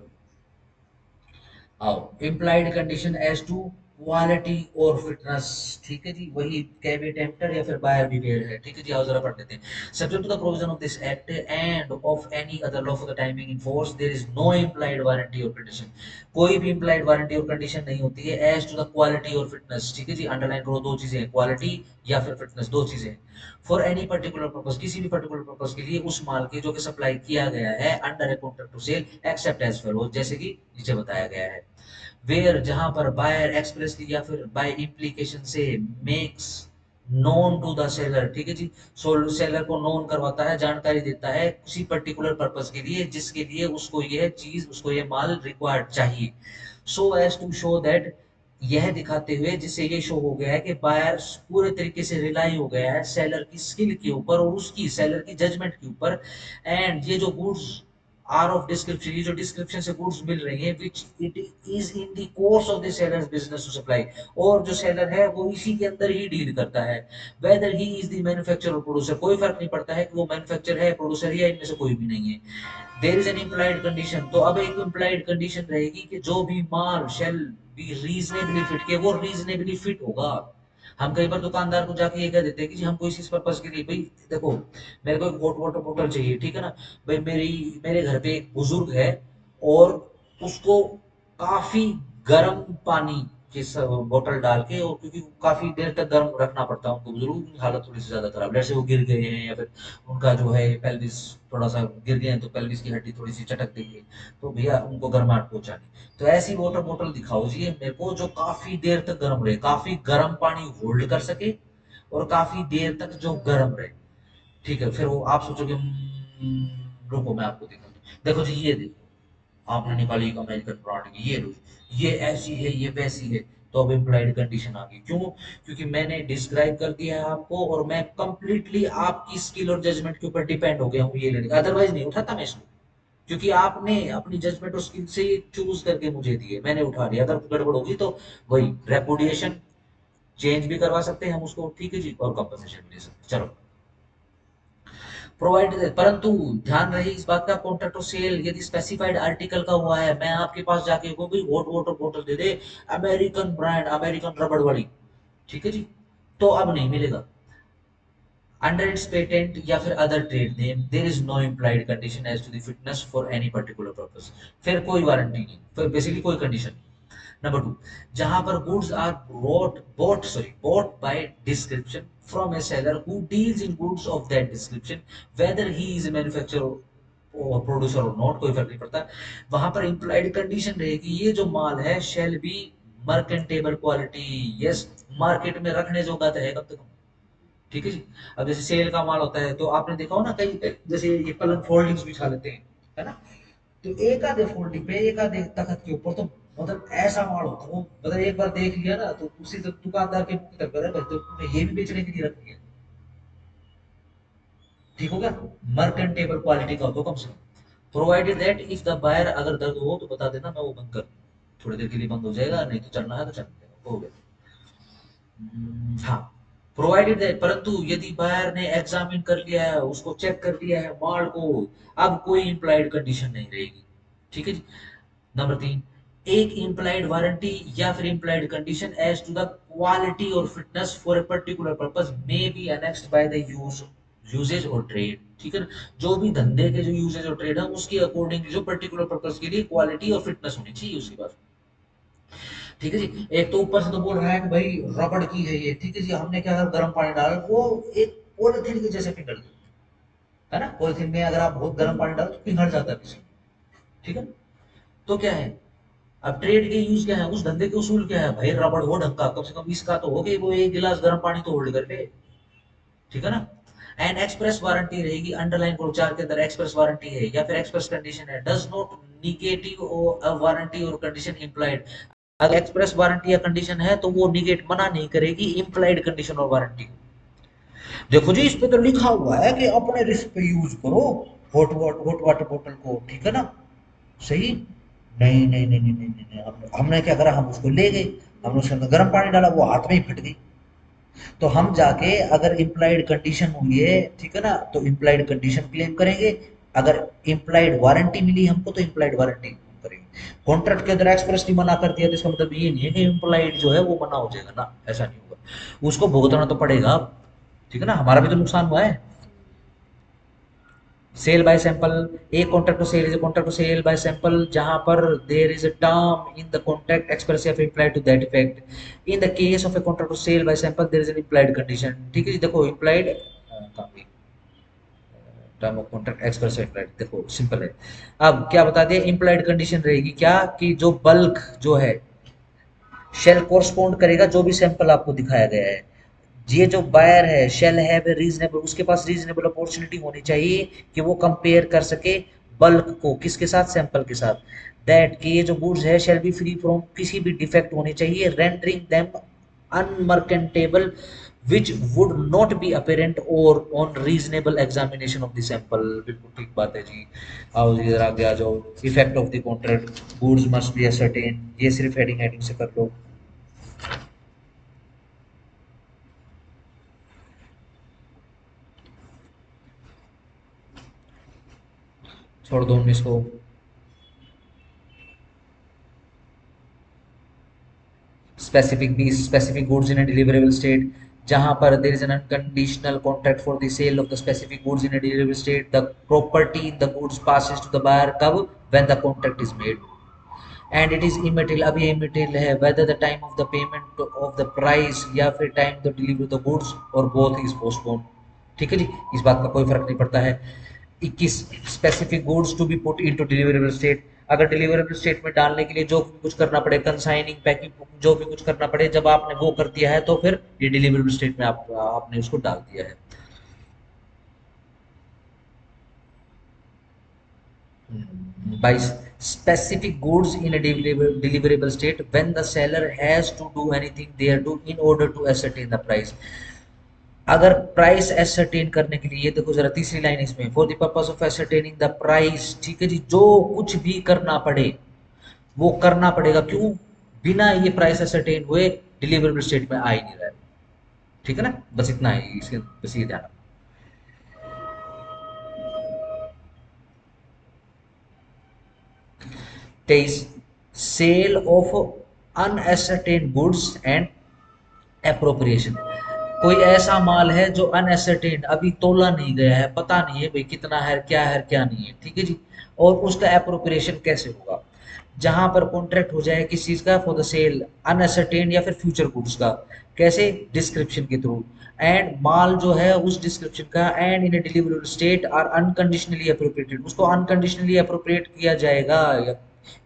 Speaker 1: आओ, implied condition as to quality और फिटनेस। ठीक है जी, वही कैवेट एम्प्टर या फिर बायर बिहेवियर है। ठीक है जी, आओ जरा पढ़ लेते हैं। Subject to the provision of this act and of any other law for the timing in force there is no implied warranty और कंडीशन, कोई भी इम्प्लाइड वारंटी और कंडीशन नहीं होती है एज टू द क्वालिटी और फिटनेस। ठीक है जी, अंडरलाइन करो, दो चीजें हैं, क्वालिटी या फिर फिटनेस, दो चीजें हैं। फॉर एनी पर्टिकुलर पर्पस, किसी भी पर्टिकुलर पर्पस के लिए उस माल के जो कि सप्लाई किया गया है under a contract to sale except as follow, जैसे कि नीचे बताया गया है। वेयर जहां पर बायर एक्सप्रेसली या फिर बाय इम्प्लीकेशन से makes known to the seller, ठीक है जी, सेलर को नोन करवाता है, जानकारी देता है किसी पर्टिकुलर पर्पस के लिए जिसके लिए उसको यह चीज, उसको यह माल रिक्वायर्ड चाहिए, so as to show that, यह दिखाते हुए जिससे ये शो हो गया है कि बायर पूरे तरीके से रिलाई हो गया है सेलर की स्किल के ऊपर और उसकी सेलर की जजमेंट के ऊपर, एंड ये जो गुड्स आर ऑफ डिस्क्रिप्शन, ये जो डिस्क्रिप्शन से गुड्स मिल रही है which it is in the course of the seller's business to supply, और जो सेलर है वो इसी के अंदर ही डील करता है, weather he is the manufacturer और प्रोड्यूसर, कोई फर्क नहीं पड़ता है कि वो मैन्युफैक्चरर है, प्रोड्यूसर है, या इनमें से कोई भी नहीं है। There is an implied condition, तो अब एक इम्प्लाइड कंडीशन रहेगी कि जो भी माल शेल बी रीजनेबली फिट, के वो रीजनेबली फिट होगा। हम कई बार दुकानदार को जाके ये कह देते हैं कि जी हमको इस पर्पस के लिए, भाई देखो मेरे को एक हॉट वाटर बोतल चाहिए, ठीक है ना, भाई मेरे घर पे एक बुजुर्ग है और उसको काफी गर्म पानी की बोतल डाल के, और क्योंकि काफी देर तक गर्म रखना पड़ता है उनको, बुजुर्ग की हालत थोड़ी सी ज्यादा खराब, जैसे वो गिर गए हैं या फिर उनका जो है पेल्विस थोड़ा सा गिर गए हैं तो पेल्विस की हड्डी थोड़ी सी चटक गई है, तो भैया उनको गर्माहट पहुंचानी, तो ऐसी वाटर बोतल दिखाओ जी मेरे को जो काफी देर तक गर्म रहे, काफी गर्म पानी होल्ड कर सके और काफी देर तक जो गर्म रहे, ठीक है। फिर वो आप सोचोगे रुको मैं आपको दिखाता हूँ, देखो जी ये देखो, आपने निकाली एक अमेरिकन ब्रांड की, ये लो, ये ऐसी है, ये वैसी है, तो अब इम्प्लाइड कंडीशन आ गई, क्यों? क्योंकि मैंने डिस्क्राइब कर दिया है आपको और मैं कंप्लीटली आपकी स्किल और जजमेंट के ऊपर डिपेंड हो गया हूँ ये लेने, अदरवाइज नहीं उठाता मैं इसको, क्योंकि आपने अपनी जजमेंट और स्किल से चूज करके मुझे दिए, मैंने उठा लिया, अगर गड़बड़ होगी तो वही रेपुडिएशन चेंज भी करवा सकते हैं हम उसको, ठीक है जी, और कंपनसेशन भी ले सकते हैं। चलो प्रोवाइड, परंतु ध्यान रहे इस बात का, कॉन्ट्रैक्ट टू सेल यदि स्पेसिफाइड आर्टिकल का हुआ है, मैं आपके पास जाके को भी वोट वोटर बोतल दे दे अमेरिकन ब्रांड, अमेरिकन रबड़ वाली, ठीक है जी, तो अब नहीं मिलेगा। अंडर इट्स पेटेंट या फिर other trade name there is no implied condition as to the fitness for any particular purpose, फिर कोई वारंटी नहीं, फिर बेसिकली कोई कंडीशन नहीं। नंबर टू, जहां पर goods are bought by description from a seller who deals in goods of that description, whether he is a manufacturer और producer और नॉट, कोई फर्क नहीं पड़ता, वहां पर इंप्लाइड कंडीशन रहेगी ये जो माल है shall be merchantable quality, yes, market में रखने जोगा तो है कम से कम, ठीक है जी। अब जैसे सेल का माल होता है तो आपने देखा हो ना, कई जैसे ये पलंग फोल्डिंग्स बिछा लेते हैं, है ना, तो एक आधे फोल्डिंग पे, एक आधे तखत के ऊपर तो मतलब ऐसा माल होता है वो, मतलब एक बार देख लिया ना तो उसी तो दुकानदार के मुंह तक भाई तो तुम्हें ये भी बेचने के लिए रख लिया, ठीक हो गया, मर्केंटेबल क्वालिटी का हो तो कम से कम, provided that if the buyer, अगर दर्द हो तो बता देना मैं वो बंद कर दूं। थोड़ी देर के लिए बंद हो जाएगा, नहीं तो चलना है तो चल जाएगा, हो गया। हाँ, प्रोवाइडेड दैट, परंतु यदि बायर ने एग्जामिन कर लिया है, उसको चेक कर लिया है माल को, अब कोई इम्प्लाइड कंडीशन नहीं रहेगी, ठीक है जी। नंबर तीन, एक इम्प्लाइड वारंटी या फिर implied condition as to the quality और fitness for a particular purpose may be annexed by the usages और ट्रेड, ठीक है ना, जो भी धंधे के जो यूजेज और ट्रेड है उसके अकॉर्डिंग जो पर्टिकुलर पर्पस के लिए क्वालिटी और फिटनेस होनी चाहिए उसके पास, ठीक है जी। एक तो ऊपर से तो बोल रहा है कि भाई रबड़ की है ये, ठीक है जी, हमने क्या गर्म पानी डाला वो एक पॉलिथीन के जैसे पिघल गई, है ना, पॉलिथीन में अगर आप बहुत गर्म पानी डालो तो पिघल जाता है, ठीक है, तो क्या है, अब ट्रेड के यूज क्या है, उस धंधे के उसूल क्या है, भाई रबड़ हो ढंग का, कम से कम इसका तो हो गई, वो एक गिलास गर्म पानी तो होल्ड कर ले, ठीक है ना। एंड एक्सप्रेस वारंटी रहेगी, अंडरलाइन करो, चार के अंदर एक्सप्रेस वारंटी है या फिर एक्सप्रेस कंडीशन है, डज नॉट निगेटिव वारंटी और कंडीशन इम्प्लाइड, अगर एक्सप्रेस वारंटी या कंडीशन है तो वो निगेट मना नहीं करेगी इम्प्लाइड कंडीशन और वारंटी को। देखो जी इस पे तो लिखा हुआ है कि अपने रिस्क पे यूज करो हॉट वाटर बोतल को, ठीक है ना, सही, नहीं नहीं नहीं नहीं नहीं नहीं, नहीं। हमने क्या करा, हम उसको ले गए, हमने उसके अंदर गर्म पानी डाला, वो हाथ में ही फट गई, तो हम जाके अगर इम्प्लाइड कंडीशन हुई है, ठीक है ना, तो इम्प्लाइड कंडीशन क्लेम करेंगे, अगर इम्प्लाइड वारंटी मिली हमको तो इम्प्लाइड वारंटी करेंगे। कॉन्ट्रैक्ट के अंदर एक्सप्रेसली मना कर दिया तो इसका मतलब ये नहीं है कि इम्प्लाइड जो है वो मना हो जाएगा ना, ऐसा नहीं होगा, उसको भुगतना तो पड़ेगा, ठीक है ना, हमारा भी तो नुकसान हुआ है। सेल बाय सैंपल, एक contract to sale is a contract to sale by sample जहां पर there is a term in the contract express या implied to that effect, in the case of a contract to sale by sample there is an implied condition, ठीक है जी, देखो implied term of contract express implied, देखो simple है। अब क्या बता दिया, इम्प्लाइड कंडीशन रहेगी क्या कि जो बल्क जो है शेल कोरस्पॉन्ड करेगा जो भी सैंपल आपको दिखाया गया है। ये जो बायर है शेल हैव ए रीजनेबल, उसके पास रीजनेबल अपॉर्चुनिटी होनी चाहिए कि वो कंपेयर कर सके बल्क को किसके साथ, सैंपल के साथ। दैट कि ये जो गुड्स है शेल बी फ्री फ्रॉम किसी भी डिफेक्ट होनी चाहिए, rendering them unmerchantable which would not be apparent or on reasonable examination of the sample। बिल्कुल ठीक बात है जी। आओ इधर आगे आ जाओ। Effect of the contract, goods must be ascertain, ये सिर्फ हेडिंग हेडिंग से कर लो। छोड़ दो 19 को। स्पेसिफिक भी, specific goods in a deliverable state, जहां पर there is an unconditional contract for the sale of the specific goods in a deliverable state, the property in the goods passes to the buyer कब, when the contract is made. And it is immaterial, अब ये immaterial है whether the time of the payment of the price या फिर time the delivery of the goods और both is postpone. ठीक है जी, इस बात का कोई फर्क नहीं पड़ता है। 21 specific goods to be put into deliverable state, अगर डिलीवरेबल स्टेट में डालने के लिए जो भी कुछ करना पड़े, कंसाइनिंग पैकिंग जो भी कुछ करना पड़े, जब आपने वो कर दिया है तो फिर ये डिलीवरेबल स्टेट में आपने उसको डाल दिया है। 22 specific goods in a deliverable state when the seller has to do anything thereto in order to ascertain the price। अगर प्राइस एसरटेन करने के लिए, ये देखो जरा तीसरी लाइन इसमें, for the purpose of ascertaining the price, ठीक है जी, जो कुछ भी करना पड़े वो करना पड़ेगा, क्यों, बिना ये प्राइस एसरटेन हुए डिलीवरेबल स्टेट में आ ही नहीं रहा है। ठीक है ना, बस इतना है इसके, बस ये ध्यान। 23 sale of unascertained goods and appropriation, कोई ऐसा माल है जो अनएसरटेन, अभी तोला नहीं गया है, पता नहीं है भाई कितना है क्या नहीं है, ठीक है जी, और उसका एप्रोप्रिएशन कैसे होगा, जहां पर कॉन्ट्रैक्ट हो जाए किस चीज का, फॉर द सेल अनएसरटेन या फिर फ्यूचर गुड्स का, कैसे, डिस्क्रिप्शन के थ्रू, एंड माल जो है उस डिस्क्रिप्शन का and in a deliverable state are unconditionally appropriated, उसको अनकंडीशनली अप्रोप्रिएट किया जाएगा या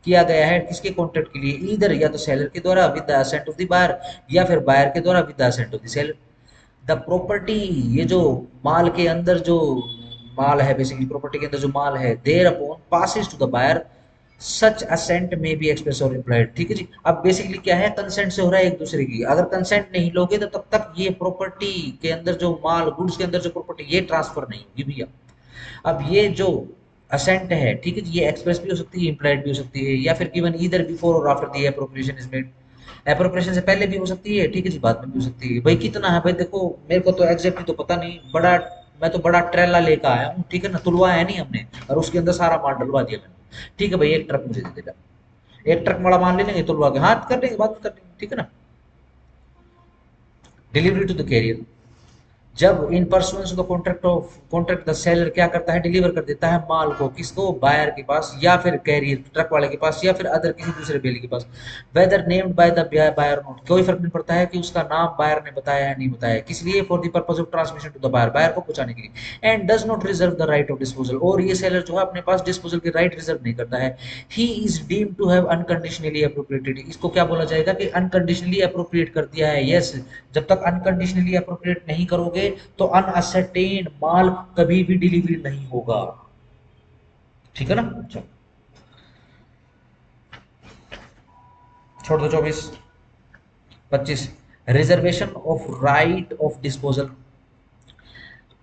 Speaker 1: किया गया है किसके कॉन्ट्रैक्ट के लिए, इधर या तो सेलर के द्वारा with the assent of the buyer, या फिर बायर के द्वारा with the assent of the seller. The property, ये जो माल के अंदर जो माल है, बेसिकली प्रॉपर्टी के अंदर जो माल है, thereupon passes to the buyer such assent may be express और इम्प्लाइड। ठीक है जी, अब बेसिकली क्या है, कंसेंट से हो रहा है एक दूसरे की, अगर कंसेंट नहीं लोगे तो तब तक ये प्रॉपर्टी के अंदर जो माल, गुड्स के अंदर जो प्रॉपर्टी, ये ट्रांसफर नहीं होगी भैया। अब ये जो असेंट है, ठीक है जी, ये एक्सप्रेस भी हो सकती है, इम्प्लाइड भी हो सकती है, या फिर गिवन ईदर बिफोर और after the appropriation is made, appropriation से पहले भी हो सकती है, ठीक है जी, बाद में भी हो सकती है। भाई कितना है भाई, देखो मेरे को तो एग्जैक्टली तो पता नहीं, बड़ा, मैं तो बड़ा ट्रेला लेकर आया हूँ, ठीक है ना, तुलवाया नहीं हमने और उसके अंदर सारा माल डलवा दिया मैंने, ठीक है भाई, एक ट्रक मुझे दे देगा, एक ट्रक बड़ा माल ले लेंगे तुलवा के, हाथ कर लेंगे, बात कर लेंगे, ठीक है ना। डिलीवरी टू द कैरियर, जब इन pursuance the contract of contract the seller क्या करता है, डिलीवर कर देता है माल को, किसको, बायर के पास या फिर कैरियर ट्रक वाले के पास या फिर अदर किसी दूसरे बेली के पास, whether named by the buyer not, कोई फर्क नहीं पड़ता है कि उसका नाम बायर ने बताया है नहीं बताया, किस लिए, for the purpose of transmission to the buyer, buyer को पहुंचाने के लिए, and does not reserve the right of disposal, और ये सेलर जो है अपने पास डिस्पोजल के राइट रिजर्व नहीं करता है। He is deemed to have unconditionally appropriated, इसको क्या बोला जाएगा कि अनकंडीशनली अप्रोप्रिएट कर दिया है, यस। जब तक अनकंडीशनली अप्रोप्रिएट नहीं करोगे तो अनअसर्टेन माल कभी भी डिलीवरी नहीं होगा, ठीक है ना। चलो छोड़ दो 24। 25 reservation of right of disposal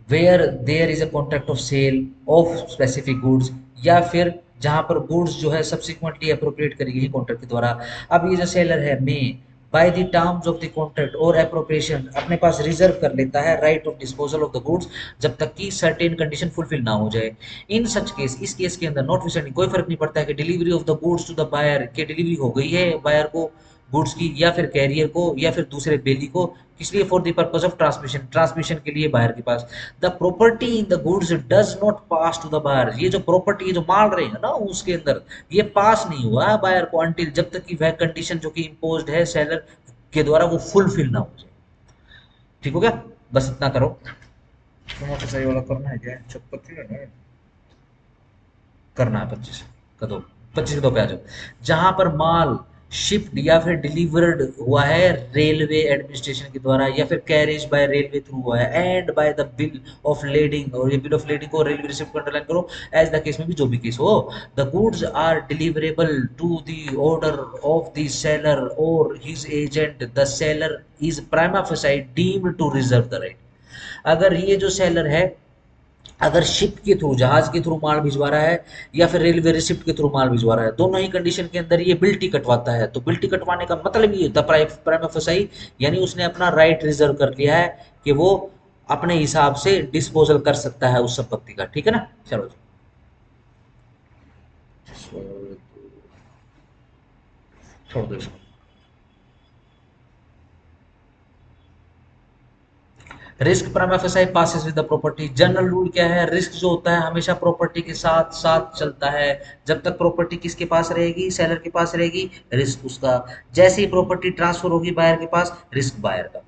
Speaker 1: where there is a contract of sale of specific goods, या फिर जहां पर गुड्स जो है सब्सिक्वेंटली अप्रोप्रिएट करी गई कॉन्ट्रैक्ट के द्वारा। अब ये जो सेलर है may by the terms of the contract और एप्रोप्रिएशन अपने पास रिजर्व कर लेता है right of disposal of the goods जब तक कि सर्टेन कंडीशन फुलफिल ना हो जाए। इन सच केस, इस केस के अंदर नॉट विसेंडिंग, कोई फर्क नहीं पड़ता है कि delivery of the goods to the buyer के डिलीवरी हो गई है बायर को गुड्स की, या फिर कैरियर को या फिर दूसरे बेली को, किस लिए, for the purpose of transmission, transmission के लिए बायर के पास। The property in the goods does not pass to the buyer, ये जो प्रॉपर्टी, ये जो माल रहेगा ना उसके अंदर, ये पास नहीं हुआ है बायर को अंटिल, जब तक कि वह कंडीशन जो कि इम्पोज्ड है सेलर के द्वारा वो फुलफिल ना हो जाए। ठीक हो गया, बस इतना करो। तुम्हें सही वाला करना है क्या, 25 करना है, 25 का दो, 25 का दो पे आ जाओ। जहां पर माल शिफ्ट या फिर डिलीवर्ड हुआ है रेलवे एडमिनिस्ट्रेशन के द्वारा, या फिर कैरेज बाय रेलवे थ्रू हुआ है, and by the bill of lading, और ये बिल ऑफ लेडिंग को रेलवे रिसिप्ट को अंडरलाइन करो, एज द केस में भी जो भी केस हो, the goods are deliverable to the order of the seller और his agent, the seller is prima facie deemed to reserve the right. अगर ये जो सेलर है अगर शिप के थ्रू, जहाज के थ्रू माल भिजवा रहा है या फिर रेलवे रिसिप्ट के थ्रू माल भिजवा रहा है, दोनों ही कंडीशन के अंदर ये बिल्टी कटवाता है, तो बिल्टी कटवाने का मतलब ये होता है प्राइमा फेसाई, यानी उसने अपना राइट रिजर्व कर लिया है कि वो अपने हिसाब से डिस्पोजल कर सकता है उस संपत्ति का। ठीक है ना, चलो छोड़ दो इसको। Risk prima facie passes with the property. General rule क्या है, रिस्क जो होता है हमेशा प्रॉपर्टी के साथ साथ चलता है। जब तक प्रॉपर्टी किसके पास रहेगी, सेलर के पास रहेगी, रिस्क उसका। जैसे ही प्रॉपर्टी ट्रांसफर होगी बायर के पास, रिस्क बायर का।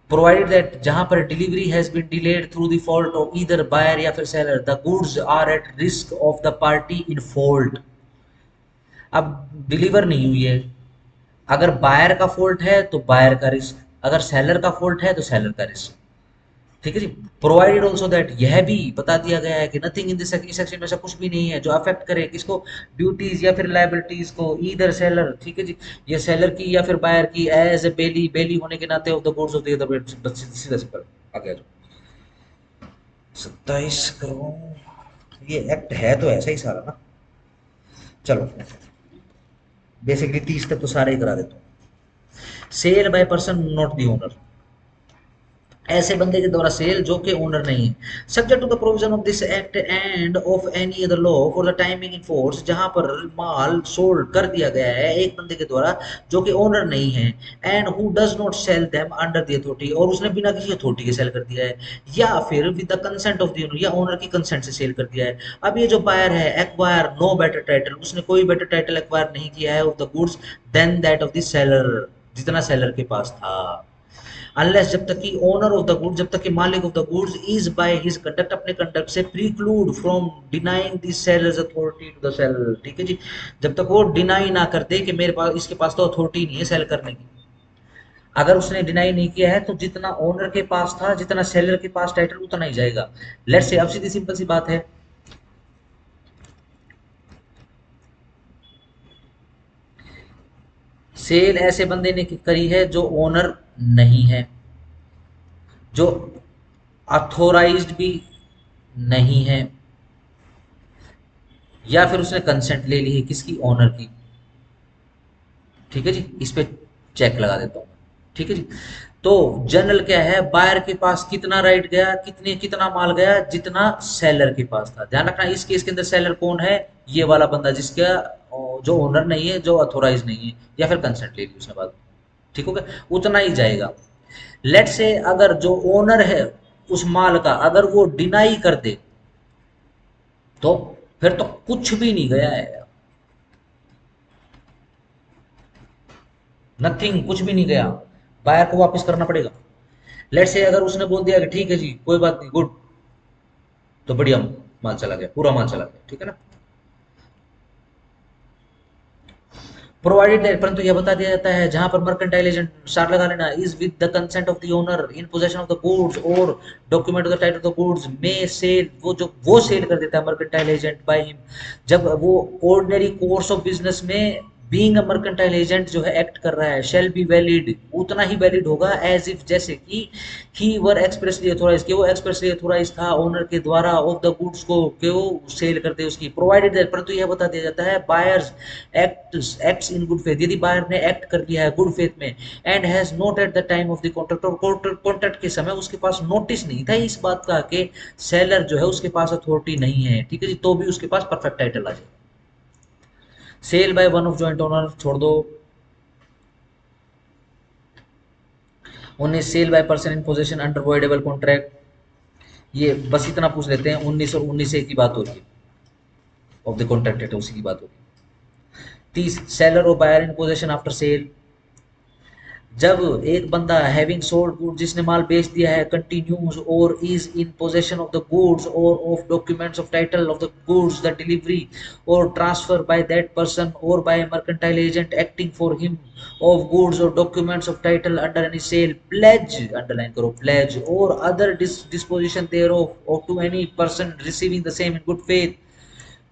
Speaker 1: प्रोवाइडेड दैट जहां पर delivery has been delayed through the fault of either buyer या फिर seller, the goods are at risk of the party in fault. अब डिलीवर नहीं हुई है, अगर बायर का फॉल्ट है तो बायर का रिस्क, अगर सेलर का फॉल्ट है तो सेलर का रिस्क। ठीक है जी। प्रोवाइडेड ऑल्सो दैट, यह भी बता दिया गया है कि नथिंग इन दिस सेक्शन में ऐसा कुछ भी नहीं है जो अफेक्ट करे किसको, ड्यूटीज या फिर लाइबिलिटीज को, ईदर सेलर, ठीक है जी, ये सेलर की या फिर बायर की, एज ए बेली, बेली होने के नाते of the goods of the other, सीधा सिंपल आगे आ जाओ। 27 करोड़, ये एक्ट है तो ऐसा ही सारा ना। चलो बेसिकली 30 तक तो सारे ही करा देता हूँ। Sale by person not the owner, ऐसे बंदे के द्वारा सेल जो कि ओनर नहीं है, subject to the provision of this act and of any other law for the timing in force, जहां पर माल सोल्ड कर दिया गया है एक बंदे के द्वारा जो कि ओनर नहीं है, and who does not sell them under the authority, और उसने बिना किसी अथॉरिटी के सेल कर दिया है, या फिर with the consent of the owner, या ओनर की कंसेंट से सेल कर दिया है। अब ये जो बायर है, एक्वायर नो बेटर टाइटल, उसने कोई बेटर टाइटल एक्वायर नहीं किया है of the goods than that of the seller, जितना सेलर के पास था, अनलेस जब तक कि ओनर ऑफ द गुड्स, जब तक कि मालिक of the goods is by his conduct, अपने कंडक्ट से precluded from denying the seller's authority to the seller. ठीक है जी, जब तक वो डिनाई ना कर दे कि मेरे पास, इसके पास तो अथॉरिटी नहीं है सेल करने की। अगर उसने डिनाई नहीं किया है तो जितना ओनर के पास था, जितना सेलर के पास टाइटल, उतना ही जाएगा। लेट्स से अब सीधी सिंपल सी बात है, सेल ऐसे बंदे ने करी है जो ओनर नहीं है, जो अथोराइज्ड भी नहीं है, या फिर उसने कंसेंट ले ली है किसकी, ओनर की। ठीक है जी, इस पे चेक लगा देता हूँ। ठीक है जी। तो जनरल क्या है, बायर के पास कितना राइट गया, कितना माल गया, जितना सेलर के पास था। ध्यान रखना इस केस के अंदर सेलर कौन है, ये वाला बंदा जिसका जो ओनर नहीं है, जो अथोराइज नहीं है, या फिर कंसेंट ले ली उसने बाद। ठीक हो गया, उतना ही जाएगा। लेट से अगर जो ओनर है उस माल का, अगर वो डिनाई कर दे तो फिर तो कुछ भी नहीं गया है, नथिंग, कुछ भी नहीं गया, बायर को वापस करना पड़ेगा। लेट से अगर उसने बोल दिया कि ठीक है जी कोई बात नहीं, गुड, तो बढ़िया, माल चला गया, पूरा माल चला गया। ठीक है ना, प्रोवाइडेड दैट, परंतु यह बता दिया जाता है जहां पर मर्केंटाइल एजेंट, स्टार लगा लेना, is with the consent of the owner in possession of the goods और document of the title of the goods may sell, वो जो वो सेल कर देता है मर्केंटाइल एजेंट बाय हिम, जब वो ऑर्डिनरी कोर्स ऑफ बिजनेस में बीइंग अ मर्केंटाइल एजेंट जो है एक्ट कर रहा है, शेल बी वैलिड, उतना ही वैलिड होगा एज इफ, जैसे कि ही वर एक्सप्रेसली अथोराइज, कि वो एक्सप्रेसली अथोराइज था ओनर के द्वारा ऑफ द गुड्स को, कि वो सेल करते उसकी। प्रोवाइडेड दैट, परंतु यह बता दिया जाता है buyers acts in good faith, यदि बायर ने एक्ट कर लिया है गुड फेथ में, and has note eight the time of the contract, और कॉन्ट्रैक्ट के समय उसके पास नोटिस नहीं था इस बात का कि सेलर जो है उसके पास अथॉरिटी नहीं है। ठीक है जी, तो भी उसके पास परफेक्ट टाइटल आ जाए। Sale by one of joint owner छोड़ दो। 19 sale by person in position under voidable contract, ये बस इतना पूछ लेते हैं, 19 और 19 की बात हो रही है, ऑफ द कॉन्ट्रैक्ट उसी की बात हो रही है। 30 सेलर और buyer in position after sale, जब एक बंदा हैविंग सोल्ड गुड, जिसने माल बेच दिया है, continues or is in possession of the goods or of documents of title of the goods the delivery or transfer by that person or by mercantile agent acting for him of goods or documents of title under any sale pledge, underline करो, pledge or other disposition thereof to any person receiving the same in good faith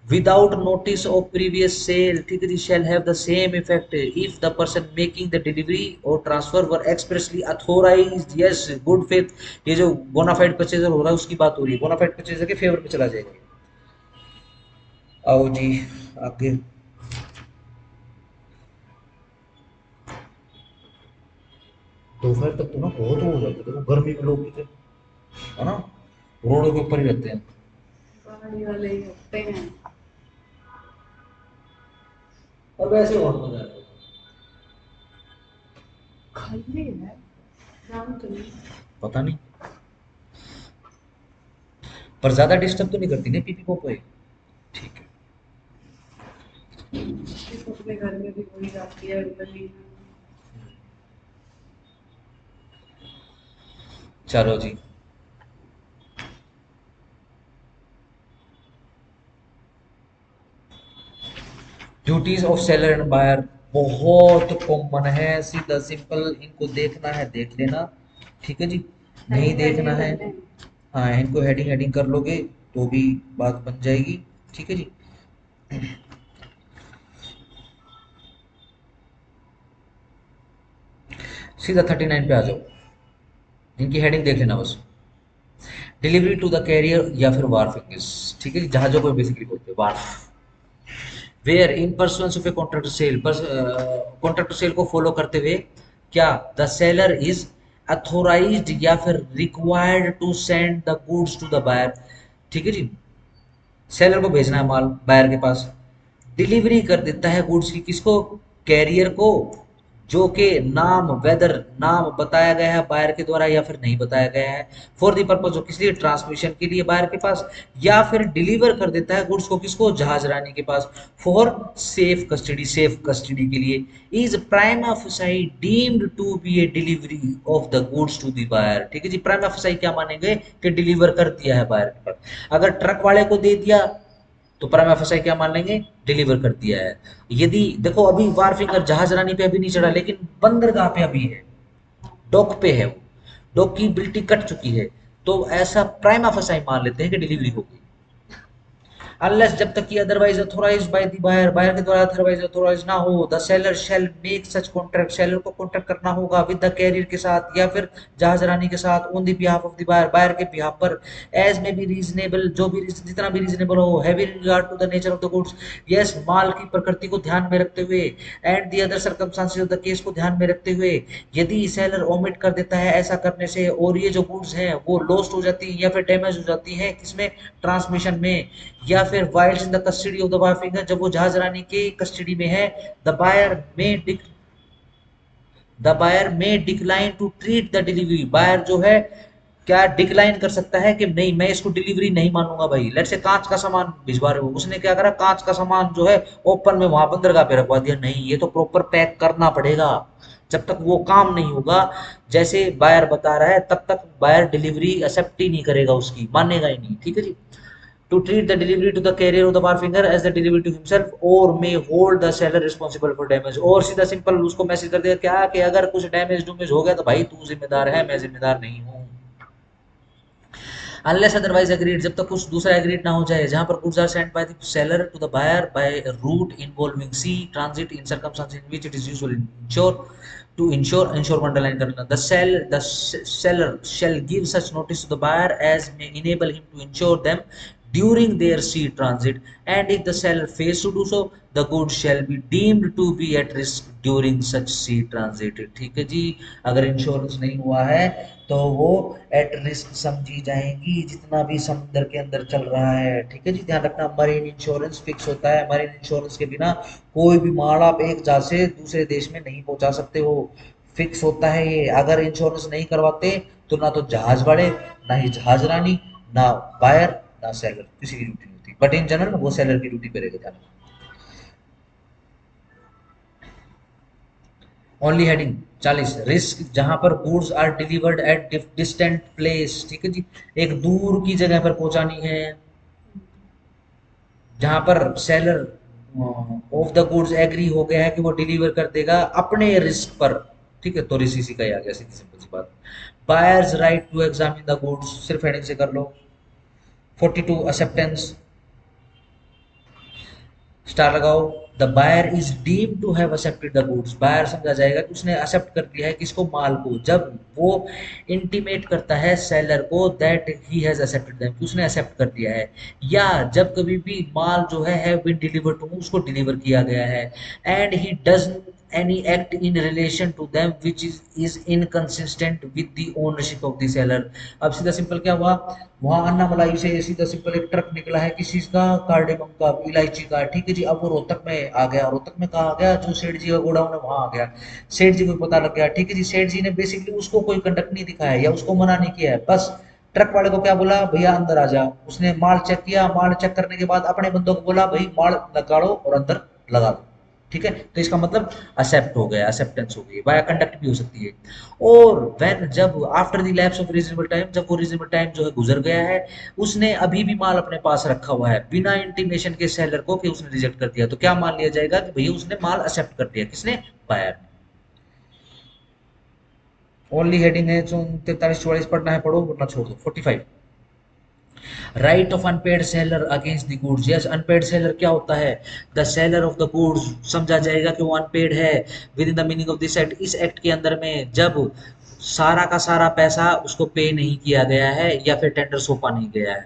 Speaker 1: without notice of previous sale, ठीक है जी, shall have the same effect if the person making the delivery or transfer were expressly authorized, yes, good faith। ये जो bonafide purchaser हो रहा है उसकी बात हो रही है, बोनाफाइड परचेजर के फेवर में चला जाएगा। आओ जी आगे। दोपहर तक तो ना बहुत हो जाता है, देखो गर्मी में लोग कितने, है ना, रोडों के ऊपर ही रहते हैं।
Speaker 2: गाड़ी वाले ही होते हैं।
Speaker 1: और वैसे और मजा आता है।
Speaker 2: खाली है, जाम तो नहीं।
Speaker 1: पता नहीं, पर ज्यादा डिस्टर्ब तो नहीं करती ना पीपी पोपो ये? ठीक है।
Speaker 2: इस अपने घर में भी वही जाती है गली में।
Speaker 1: चलो जी। Duties of seller and buyer बहुत कॉमन है, सीधा सिंपल, इनको देखना है देख लेना, ठीक है जी, नहीं
Speaker 2: हेडिंग
Speaker 1: देखना
Speaker 2: हेडिंग
Speaker 1: है,
Speaker 2: करते हैं।
Speaker 1: हाँ इनको हेडिंग हेडिंग कर लोगे तो भी बात बन जाएगी, ठीक है जी। सीधा 39 पे आ जाओ, इनकी हेडिंग देख लेना बस। डिलीवरी टू द कैरियर या फिर वार्फिंग, ठीक है जी, जहाजों को बेसिकली बोलते हैं wharf. Where in pursuance of a contract sale, contract sale को फॉलो करते हुए क्या द सेलर इज अथोराइज्ड या फिर required to send the goods to the buyer, ठीक है जी, सेलर को भेजना है माल बायर के पास, डिलीवरी कर देता है गुड्स की, किसको, कैरियर को, जो कि नाम वेदर नाम बताया गया है बायर के द्वारा या फिर नहीं बताया गया है, फॉर द पर्पज ऑफ किस लिए, ट्रांसमिशन के लिए बायर के पास, या फिर डिलीवर कर देता है गुड्स को किसको, जहाज रानी के पास, for safe custody, safe custody के लिए, is prima facie deemed to be a delivery of the goods to the buyer, ठीक है जी, प्राइमा फेसाई क्या मानेंगे कि डिलीवर कर दिया है बायर के पास, अगर ट्रक वाले को दे दिया तो प्राइमा फेसाई क्या मान लेंगे, डिलीवर कर दिया है। यदि देखो अभी वारफिंगर जहाज रानी पे अभी नहीं चढ़ा लेकिन बंदरगाह पे अभी है, डॉक पे है वो, डॉक की बिल्टी कट चुकी है, तो ऐसा प्राइमा फेसाई मान लेते हैं कि डिलीवरी हो गई, अनलेस जब तक कि otherwise authorize by the buyer, buyer के द्वारा अदरवाइज अथोराइज ना हो, the seller shall make such contract, seller को कॉन्ट्रैक्ट करना होगा विद द कैरियर के साथ या फिर जहाज रानी के साथ, on the behalf of the buyer, buyer के बिहाफ पर, एज में बी रीजनेबल, जो भी जितना भी रीजनेबल हो, हैवी regard to the nature of the goods, yes, माल की प्रकृति को ध्यान में रखते हुए, and the other circumstances of the case को ध्यान में रखते हुए, यदि सेलर ओमिट कर देता है ऐसा करने से और ये जो गुड्स हैं वो लॉस्ट हो जाती है या फिर डैमेज हो जाती है किसमें, ट्रांसमिशन में, या फिर whilst in the custody of the बायरफिंगर, जब वो जहाज रानी के कस्टडी में है, the buyer may the buyer may decline to treat the delivery, buyer जो है क्या डिक्लाइन कर सकता है कि नहीं मैं इसको डिलीवरी नहीं मानूंगा भाई, लेट से कांच का सामान भिजवा रहे हो, उसने क्या करा, कांच का सामान जो है ओपन में वहां बंदरगाह पे रखवा दिया, नहीं ये तो प्रॉपर पैक करना पड़ेगा, जब तक वो काम नहीं होगा जैसे बायर बता रहा है तब तक बायर डिलीवरी एक्सेप्ट ही नहीं करेगा, उसकी मानेगा ही नहीं, ठीक है जी। To treat the delivery to the carrier of the barfinger as the delivery to himself or may hold the seller responsible for damage, और सीधा सिंपल उसको मैसेज कर दिया क्या कि अगर कुछ डैमेज डूमेज हो गया तो भाई तू जिम्मेदार है, मैं जिम्मेदार नहीं हूँ, अनलेस अदरवाइज एग्रीड, जब तक कुछ दूसरा एग्रीड ना हो जाए, जहां पर goods are sent by the seller to the buyer by route involving sea transit in circumstances in which it is usual insure to insure को अंडरलाइन करना, the seller shall give such notice to the buyer as may enable him to insure them during their sea transit, and if the seller fails to do so the goods shall be deemed to be at risk during such sea transit, ठीक है जी, अगर insurance नहीं हुआ है तो वो at risk समझी जाएंगी जितना भी समुद्र के अंदर चल रहा है, ठीक है जी, ध्यान रखना, मरीन इंश्योरेंस फिक्स होता है, मरीन इंश्योरेंस के बिना कोई भी माल आप एक जहाज से दूसरे देश में नहीं पहुंचा सकते हो, फिक्स होता है ये, अगर इंश्योरेंस नहीं करवाते तो ना तो जहाज वाले, ना ही जहाज रानी, ना बायर, ना सेलर, किसी की ड्यूटी नहीं होती, बट इन जनरल वो सेलर की ड्यूटी पे रहेगा, ध्यान रखना। ओनली हेडिंग 40 रिस्क जहां पर goods are delivered at distant place, ठीक है जी, एक दूर की जगह पर पहुंचानी है, जहां पर seller of the goods agree हो गया है कि वो डिलीवर कर देगा अपने रिस्क पर, ठीक है, तो रिसीसी का ही आ गया, सीधी सिंपल सी बात। Buyer's right to examine the goods, सिर्फ हेडिंग से कर लो। 42 एक्सेप्टेंस, स्टार लगाओ। The buyer is deemed to have accepted the goods, buyer समझा जाएगा कि उसने एक्सेप्ट कर लिया है किसको, माल को, जब वो इंटीमेट करता है सेलर को that he has accepted them, कि उसने एक्सेप्ट कर लिया है, या जब कभी भी माल जो है हैव बीन डिलीवर्ड टू, उसको डिलीवर किया गया है, and he does any act in relation to them which is inconsistent with the ownership of the seller। अब सीधा सिंपल क्या हुआ, वहां अन्ना मलाई से सीधा सिंपल एक ट्रक निकला है किसी चीज का, कार्डेमम का, इलायची का, ठीक है जी, अब वो रोहतक में आ गया, रोहतक में कहा आ गया, जो सेठ जी का गोडाउन है वहां आ गया, सेठ जी को पता लग गया, ठीक है जी, सेठ जी ने बेसिकली उसको कोई कंडक्ट नहीं दिखाया या उसको मना नहीं किया है, बस ट्रक वाले को क्या बोला, भैया अंदर आ जा, उसने माल चेक किया, माल चेक करने के बाद अपने बंदों को बोला भाई माल निकालो और अंदर लगा दो, ठीक है, तो इसका मतलब एक्सेप्ट हो गया, एक्सेप्टेंस हो गई, बाय कंडक्ट भी हो सकती है। और व्हेन, जब after the lapse of reasonable time, जब वो रीजनेबल टाइम जो है गुजर गया है, उसने अभी भी माल अपने पास रखा हुआ है बिना इंटीमेशन के सेलर को कि उसने रिजेक्ट कर दिया, तो क्या मान लिया जाएगा कि भैया उसने माल एक्सेप्ट कर दिया, किसने, बायर ने। ओनली हेडिंग है जो 43-44 पढ़ना है पढ़ो, वरना छोड़ दो। 45 right of unpaid seller against the goods, yes unpaid seller क्या होता है, the seller of the goods, समझा जाएगा कि वो अनपेड है within the meaning of this act, इस एक्ट के अंदर में जब सारा का सारा पैसा उसको पे नहीं किया गया है, या फिर टेंडर सौंपा नहीं गया है,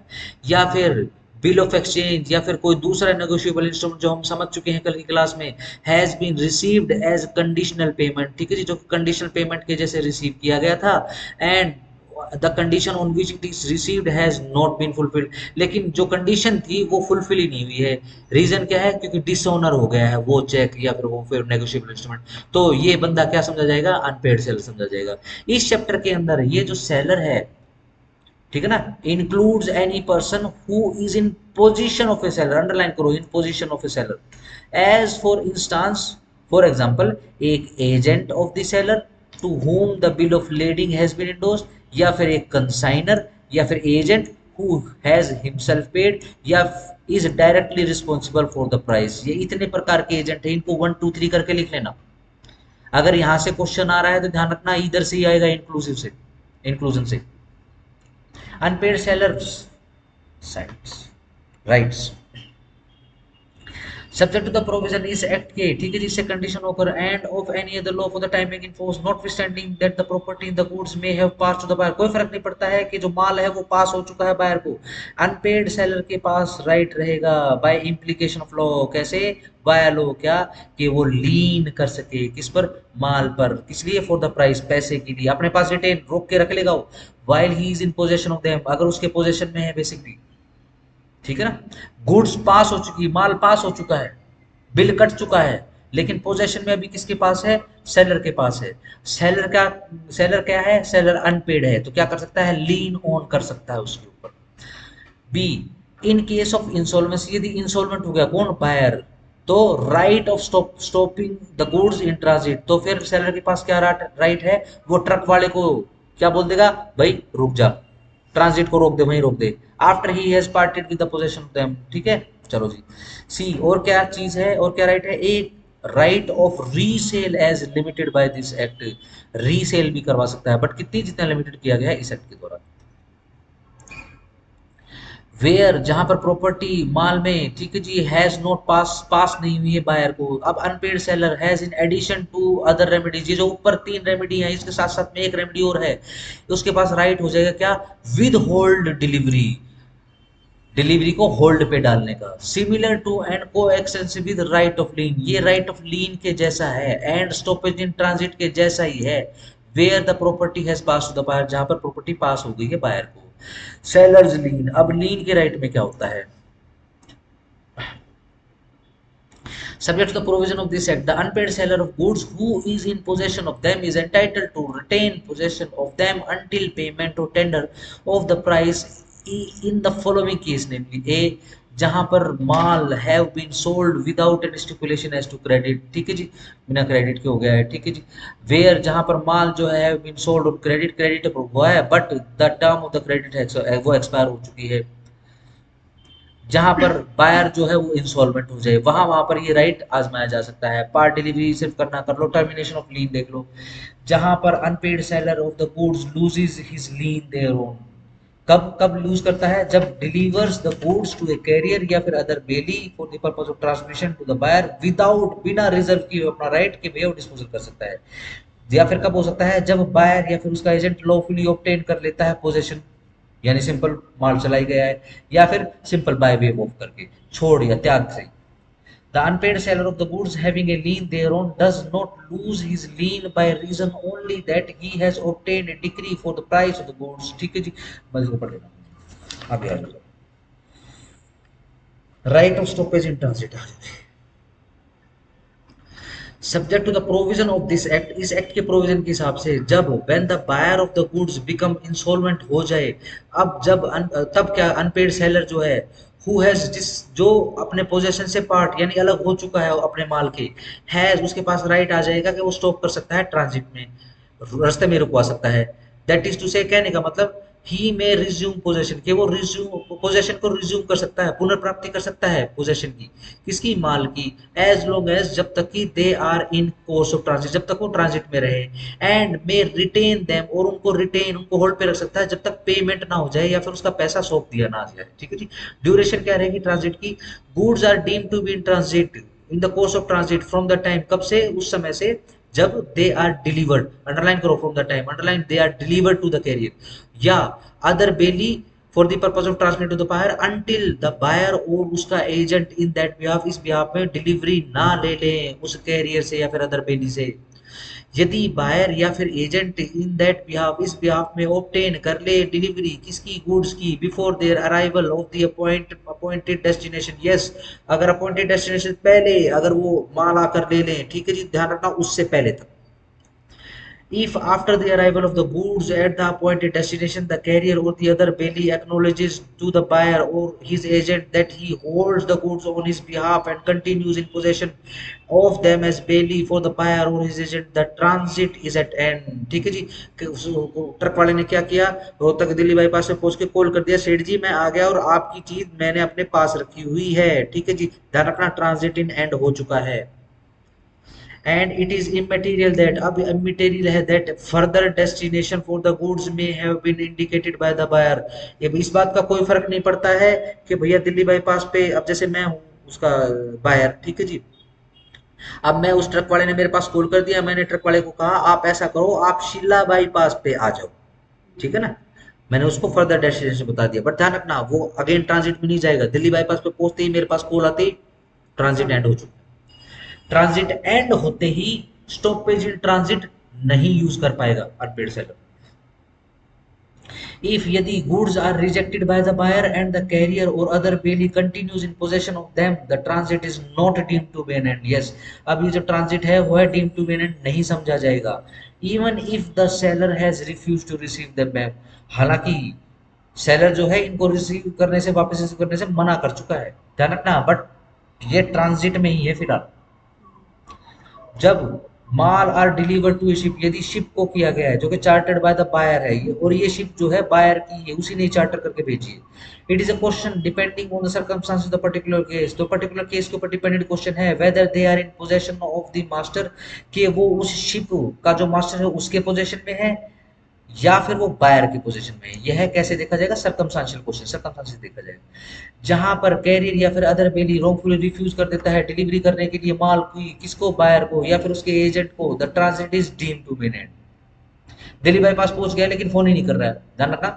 Speaker 1: या फिर बिल ऑफ एक्सचेंज, या फिर कोई दूसरा नेगोशिएबल इंस्ट्रूमेंट जो हम समझ चुके हैं कल की क्लास में, has been received as conditional payment, ठीक है जी, जो कंडीशनल पेमेंट के जैसे रिसीव किया गया था, and the condition on which it is received has not been fulfilled, लेकिन जो कंडीशन थी वो फुलफिल ही नहीं हुई है, रीजन क्या है, क्योंकि डिसऑनर हो गया है वो चेक या फिर वो फिर नेगोशिएबल इंस्ट्रूमेंट, तो ये बंदा क्या समझा जाएगा, अनपेड सेलर समझा जाएगा। इस चैप्टर के अंदर ये जो सेलर है, ठीक है ना, includes any person who is in position of a seller, underline करो, in position of a seller, as for instance, for example एक agent of the seller to whom the bill of lading has been endorsed, या फिर एक consignor, या फिर agent who has himself paid, या is directly responsible for the price, ये इतने प्रकार के एजेंट है, इनको 1 2 3 करके लिख लेना। अगर यहां से क्वेश्चन आ रहा है तो ध्यान रखना इधर से ही आएगा, इंक्लूसिव से, इंक्लूजन से। Unpaid seller's rights subject to the provision इस एक्ट के, ठीक है, जिससे कंडीशन होकर and of any other law for the timing in force notwithstanding that the property in the goods may have pass to the buyer, कोई फर्क नहीं पड़ता है कि जो माल है वो पास हो चुका है बायर को, अनपेड सेलर के पास राइट रहेगा बाय इम्प्लीकेशन ऑफ लॉ, कैसे, बाय लॉ, क्या, कि वो लीन कर सके किस पर, माल पर, किस लिए, फॉर द प्राइस, पैसे के लिए, अपने पास रिटेन रोक के रख लेगा वो, while he is in possession of them, अगर उसके पोजेशन में है बेसिकली, ठीक है ना, गुड्स पास हो चुकी, माल पास हो चुका है, बिल कट चुका है, लेकिन पोजेशन में अभी किसके पास है, सेलर के पास है, सेलर क्या है, सेलर अनपेड है, तो क्या कर सकता है, लीन ऑन कर सकता है उसके ऊपर। Be in case of insolvency, यदि इंसॉल्वेंट हो गया कौन, बायर, तो right of stopping the goods in transit, तो फिर सेलर के पास क्या राइट है, वो ट्रक वाले को क्या बोल देगा, भाई रुक जा, ट्रांजिट को रोक दे, वहीं रोक दे, after he has parted with the possession of them, ठीक है, चलो जी। सी और क्या चीज है, और क्या राइट है, एक right of resale as limited by this act, resale भी करवा सकता है, बट कितनी, जितना लिमिटेड किया गया है इस एक्ट के द्वारा। वेयर जहां पर प्रॉपर्टी माल में, ठीक है जी, हैज नॉट पास नहीं हुई है बायर को, अब unpaid seller has in addition to other remedies, ये जो ऊपर 3 रेमेडी है इसके साथ साथ में एक रेमेडी और है, उसके पास राइट हो जाएगा क्या, विद होल्ड डिलीवरी, डिलीवरी को होल्ड पे डालने का, सिमिलर टू एंड को एक्सटेंसिव विद राइट ऑफ लीन, ये राइट ऑफ लीन के जैसा है, एंड स्टॉपेज इन ट्रांजिट के जैसा ही है, where the property has pass to the buyer, जहां पर प्रॉपर्टी पास हो गई है बायर को। सेलर्स लीन, अब लीन के राइट में क्या होता है, subject to the provision of this act, the unpaid seller of goods who is in possession of them is entitled to retain possession of them until payment or tender of the price in the following case, namely A, जहां पर माल have been sold without any stipulation as to credit, ठीक है जी, बिना credit के हो गया है, ठीक है जी। वेयर जहां पर माल जो है have been sold on credit, credit हुआ है but the term of the credit है वो एक्सपायर हो चुकी है। जहां पर बायर जो है वो इंसॉल्वेंट हो जाए, वहां पर ये राइट आजमाया जा सकता है। पार्ट डिलीवरी सिर्फ करना कर लो, टर्मिनेशन ऑफ लीन देख लो। जहां पर unpaid seller of the goods loses his lien thereon, कब कब लूज करता है, जब delivers the goods to a carrier या फिर other bailee for the purpose of transmission to the buyer without, बिना रिजर्व की अपना राइट के वे डिस्पोजल कर सकता है। या फिर कब हो सकता है, जब बायर या फिर उसका एजेंट लॉफुली ऑब्टेन कर लेता है पोजेशन, यानी सिंपल माल चलाई गया है, या फिर सिंपल बाय वे ऑफ करके, छोड़ या त्याग से। The unpaid seller of the goods having a lien thereon does not lose his lien by reason only that he has obtained a decree for the price of the goods, ठीक है जी। मैं इसको पढ़ लेना, अभी आ जाओ। Right of stoppage in transit आ जाए, subject to the provision of this act, इस एक्ट के प्रोविजन के हिसाब से, जब when the buyer of the goods become insolvent हो जाए, अब जब तब क्या अनपेड सेलर जो है हु हैज, जिस जो अपने पोजेशन से पार्ट यानी अलग हो चुका है अपने माल के, हैज उसके पास राइट आ जाएगा कि वो स्टॉप कर सकता है ट्रांजिट में, रास्ते में रुकवा सकता है। दैट इज टू से, कहने का मतलब ही में रिज्यूम पोजेशन के, वो रिज्यूम पोजेशन को रिज्यूम कर सकता है, पुनर्प्राप्ति कर सकता है पोजेशन की, किसकी, माल की, एज लॉन्ग एज, जब तक कि they are in course of transit, जब तक वो ट्रांजिट में रहे, एंड मे रिटेन देम, और उनको रिटेन, उनको होल्ड पे रख सकता है जब तक पेमेंट ना हो जाए या फिर उसका पैसा सौंप दिया ना जाए, ठीक है जी। ड्यूरेशन क्या रहेगी ट्रांजिट की, goods are deemed to be in transit in the course of transit from the time, कब से, उस समय से जब दे आर डिलीवर्ड, अंडरलाइन करो, from the time, underline they are delivered to the carrier या other bailee for the purpose of transmit to the buyer, until the buyer और उसका एजेंट इन दैट बिहाफ, इस behalf में delivery ना ले लें उस कैरियर से या फिर अदर बेली से। यदि बायर या फिर एजेंट इन दैट बिहाफ, इस बिहाफ में ऑब्टेन कर ले डिलीवरी किसकी, गुड्स की, before there arrival of the appointed destination, yes, अगर अपॉइंटेड डेस्टिनेशन पहले अगर वो माल आकर ले लें, ठीक है जी, ध्यान रखना उससे पहले तक। If after the arrival of the goods at the appointed destination, the carrier or the other bailee acknowledges to the buyer or his agent that he holds the goods on his behalf and continues in possession of them as bailee for the buyer or his agent, the transit is at end, ठीक है जी। Truck वाले ने क्या किया, Rohtak Delhi bypass में पहुंच के call कर दिया, सेठ जी मैं आ गया और आपकी चीज मैंने अपने पास रखी हुई है, ठीक है जी, ध्यान रखना ट्रांजिट इन एंड हो चुका है। and it is immaterial that, अब immaterial है that further destination for the goods may have been indicated by the buyer, ये इस बात का कोई फर्क नहीं पड़ता है कि भैया दिल्ली बाईपास पे, अब जैसे मैं हूँ उसका बायर, ठीक है जी, अब मैं उस ट्रक वाले ने मेरे पास कॉल कर दिया, मैंने ट्रक वाले को कहा आप ऐसा करो आप शिला बाईपास पे आ जाओ, ठीक है ना, मैंने उसको फर्दर डेस्टिनेशन बता दिया, बट ध्यान रखना वो अगेन ट्रांजिट में नहीं जाएगा, दिल्ली बाईपास पे पहुंचते ही मेरे पास कॉल आते ही ट्रांजिट एंड हो चुका, ट्रांजिट एंड होते ही स्टॉपेज इन ट्रांजिट नहीं यूज कर पाएगा अनपेड सेलर। इफ यदि goods are rejected by the buyer and the carrier or other bailee continues in possession of them, the transit is not deemed to be an end, yes, अब ये जो transit है वो है deemed to be an end नहीं समझा जाएगा। Even if the seller has refuse to receive the back, हालांकि सेलर जो है इनको रिसीव करने से, वापस रिसीव करने से मना कर चुका है, ध्यान रखना, बट ये ट्रांजिट में ही है फिलहाल। जब माल are deliver to a ship, यदि शिप को किया गया है जो कि चार्टर्ड बाय द बायर है ये, और ये शिप जो है बायर की है, उसी ने चार्टर करके भेजी है। It is a question depending on the circumstances the particular case, तो पर्टिकुलर केस के ऊपर डिपेंडेंट क्वेश्चन है whether they are in possession of the master, कि वो उस शिप का जो मास्टर है उसके पोजेशन में है या फिर वो बायर की पोजीशन में है। यह कैसे देखा जाएगा, सर्कमस्टांशियल क्वेश्चन, सर्कमस्टांसेस देखा जाएगा। जहां पर कैरियर या फिर अदर बेली रॉन्गफुली रिफ्यूज कर देता है डिलीवरी करने के लिए माल की, किसको, बायर को या फिर उसके एजेंट को, the transit is deemed to be end, Delhi bypass पहुंच गया लेकिन फोन ही नहीं कर रहा है, ध्यान रखना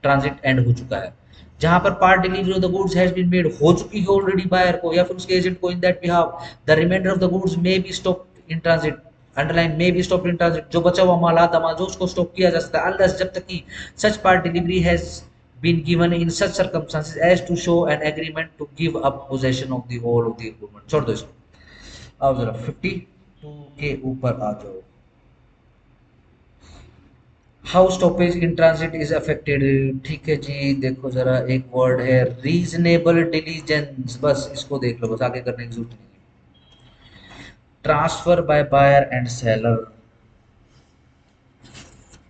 Speaker 1: ट्रांजिट एंड हो चुका है। जहां पर part delivery of the goods has been made, हो चुकी है ऑलरेडी बायर को या फिर उसके एजेंट को, in that behalf the remainder of the goods may be stop in transit, underline may be stop in transit, जो बचा हुआ माल, आधा माल जो उसको स्टॉप किया जा सकता है, अनलेस, जब तक कि such part delivery has been given in such circumstances as to show an agreement to give up possession of the whole of the improvement। छोड़ दो इसको, आओ जरा 52 के ऊपर आ जाओ। How stoppage in transit is affected. ठीक है जी, देखो जरा एक वर्ड है रीजनेबल डिलीजेंस, बस इसको देख लो, बस आगे करने की जरूरत नहीं है। Transfer by buyer and seller,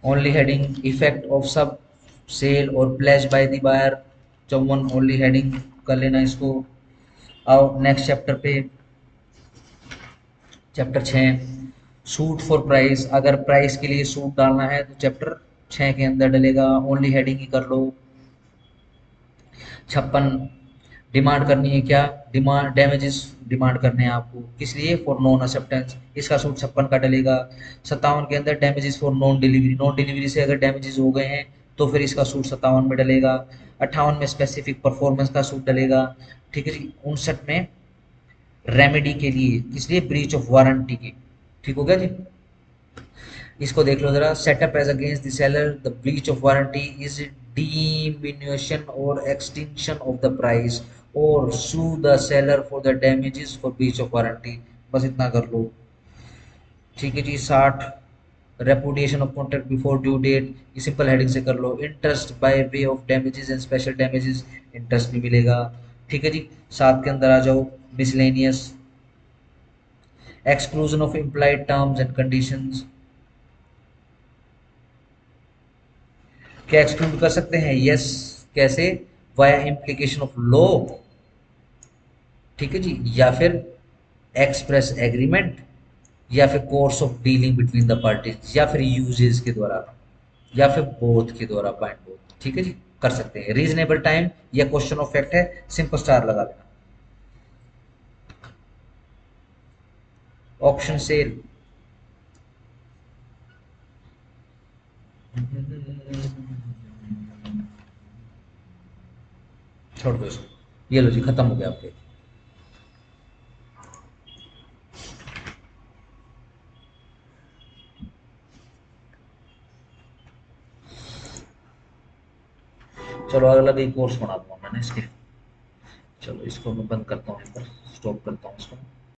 Speaker 1: only heading effect of sub sale और प्लेज बाय द बायर, चौवन ओनली हेडिंग कर लेना इसको। आओ नेक्स्ट चैप्टर पे, चैप्टर 6, सूट फॉर प्राइस, अगर प्राइस के लिए सूट डालना है तो चैप्टर 6 के अंदर डलेगा, ओनली हेडिंग ही कर लो। 56, डिमांड करनी है क्या, डिमांड डैमेजेस डिमांड करने हैं आपको, किस लिए, फॉर नॉन एक्सेप्टेंस, इसका सूट 56 का डलेगा। 57 के अंदर damages for non delivery, non delivery से अगर डैमेजेस हो गए हैं तो फिर इसका सूट 57 में डलेगा। 58 में स्पेसिफिक परफॉर्मेंस का सूट डलेगा। ठीक है जी। 59 में रेमेडी के लिए, किस लिए, ब्रीच ऑफ वारंटी की। ठीक हो गया जी। इसको देख लो जरा, set up as against the seller the breach of warranty is diminution और extinction of the price और sue the seller for the damages for breach of warranty, बस इतना कर लो। ठीक है जी। 60, repudiation of contract before due date, ये सिंपल हेडिंग से कर लो। Interest by way of damages and special damages, interest भी मिलेगा। ठीक है जी। 7 के अंदर आ जाओ, miscellaneous, exclusion of implied terms and conditions, क्या एक्सक्लूड कर सकते हैं, यस। कैसे, वाया इम्प्लीकेशन ऑफ लॉ, ठीक है जी, या फिर एक्सप्रेस एग्रीमेंट, या फिर course of dealing between the parties, या फिर यूजेस के द्वारा, या फिर बोथ के द्वारा, पॉइंट बोथ। ठीक है जी, कर सकते हैं। रीजनेबल टाइम या क्वेश्चन ऑफ फैक्ट है, सिंपल स्टार लगा लेना। ऑप्शन सेल, छोड़ दो इसको, ये लो जी, खत्म हो गया आपके। चलो अगला भी कोर्स बना दूंगा मैंने इसके। चलो इसको मैं बंद करता हूँ, यहाँ पर स्टॉप करता हूँ इसको।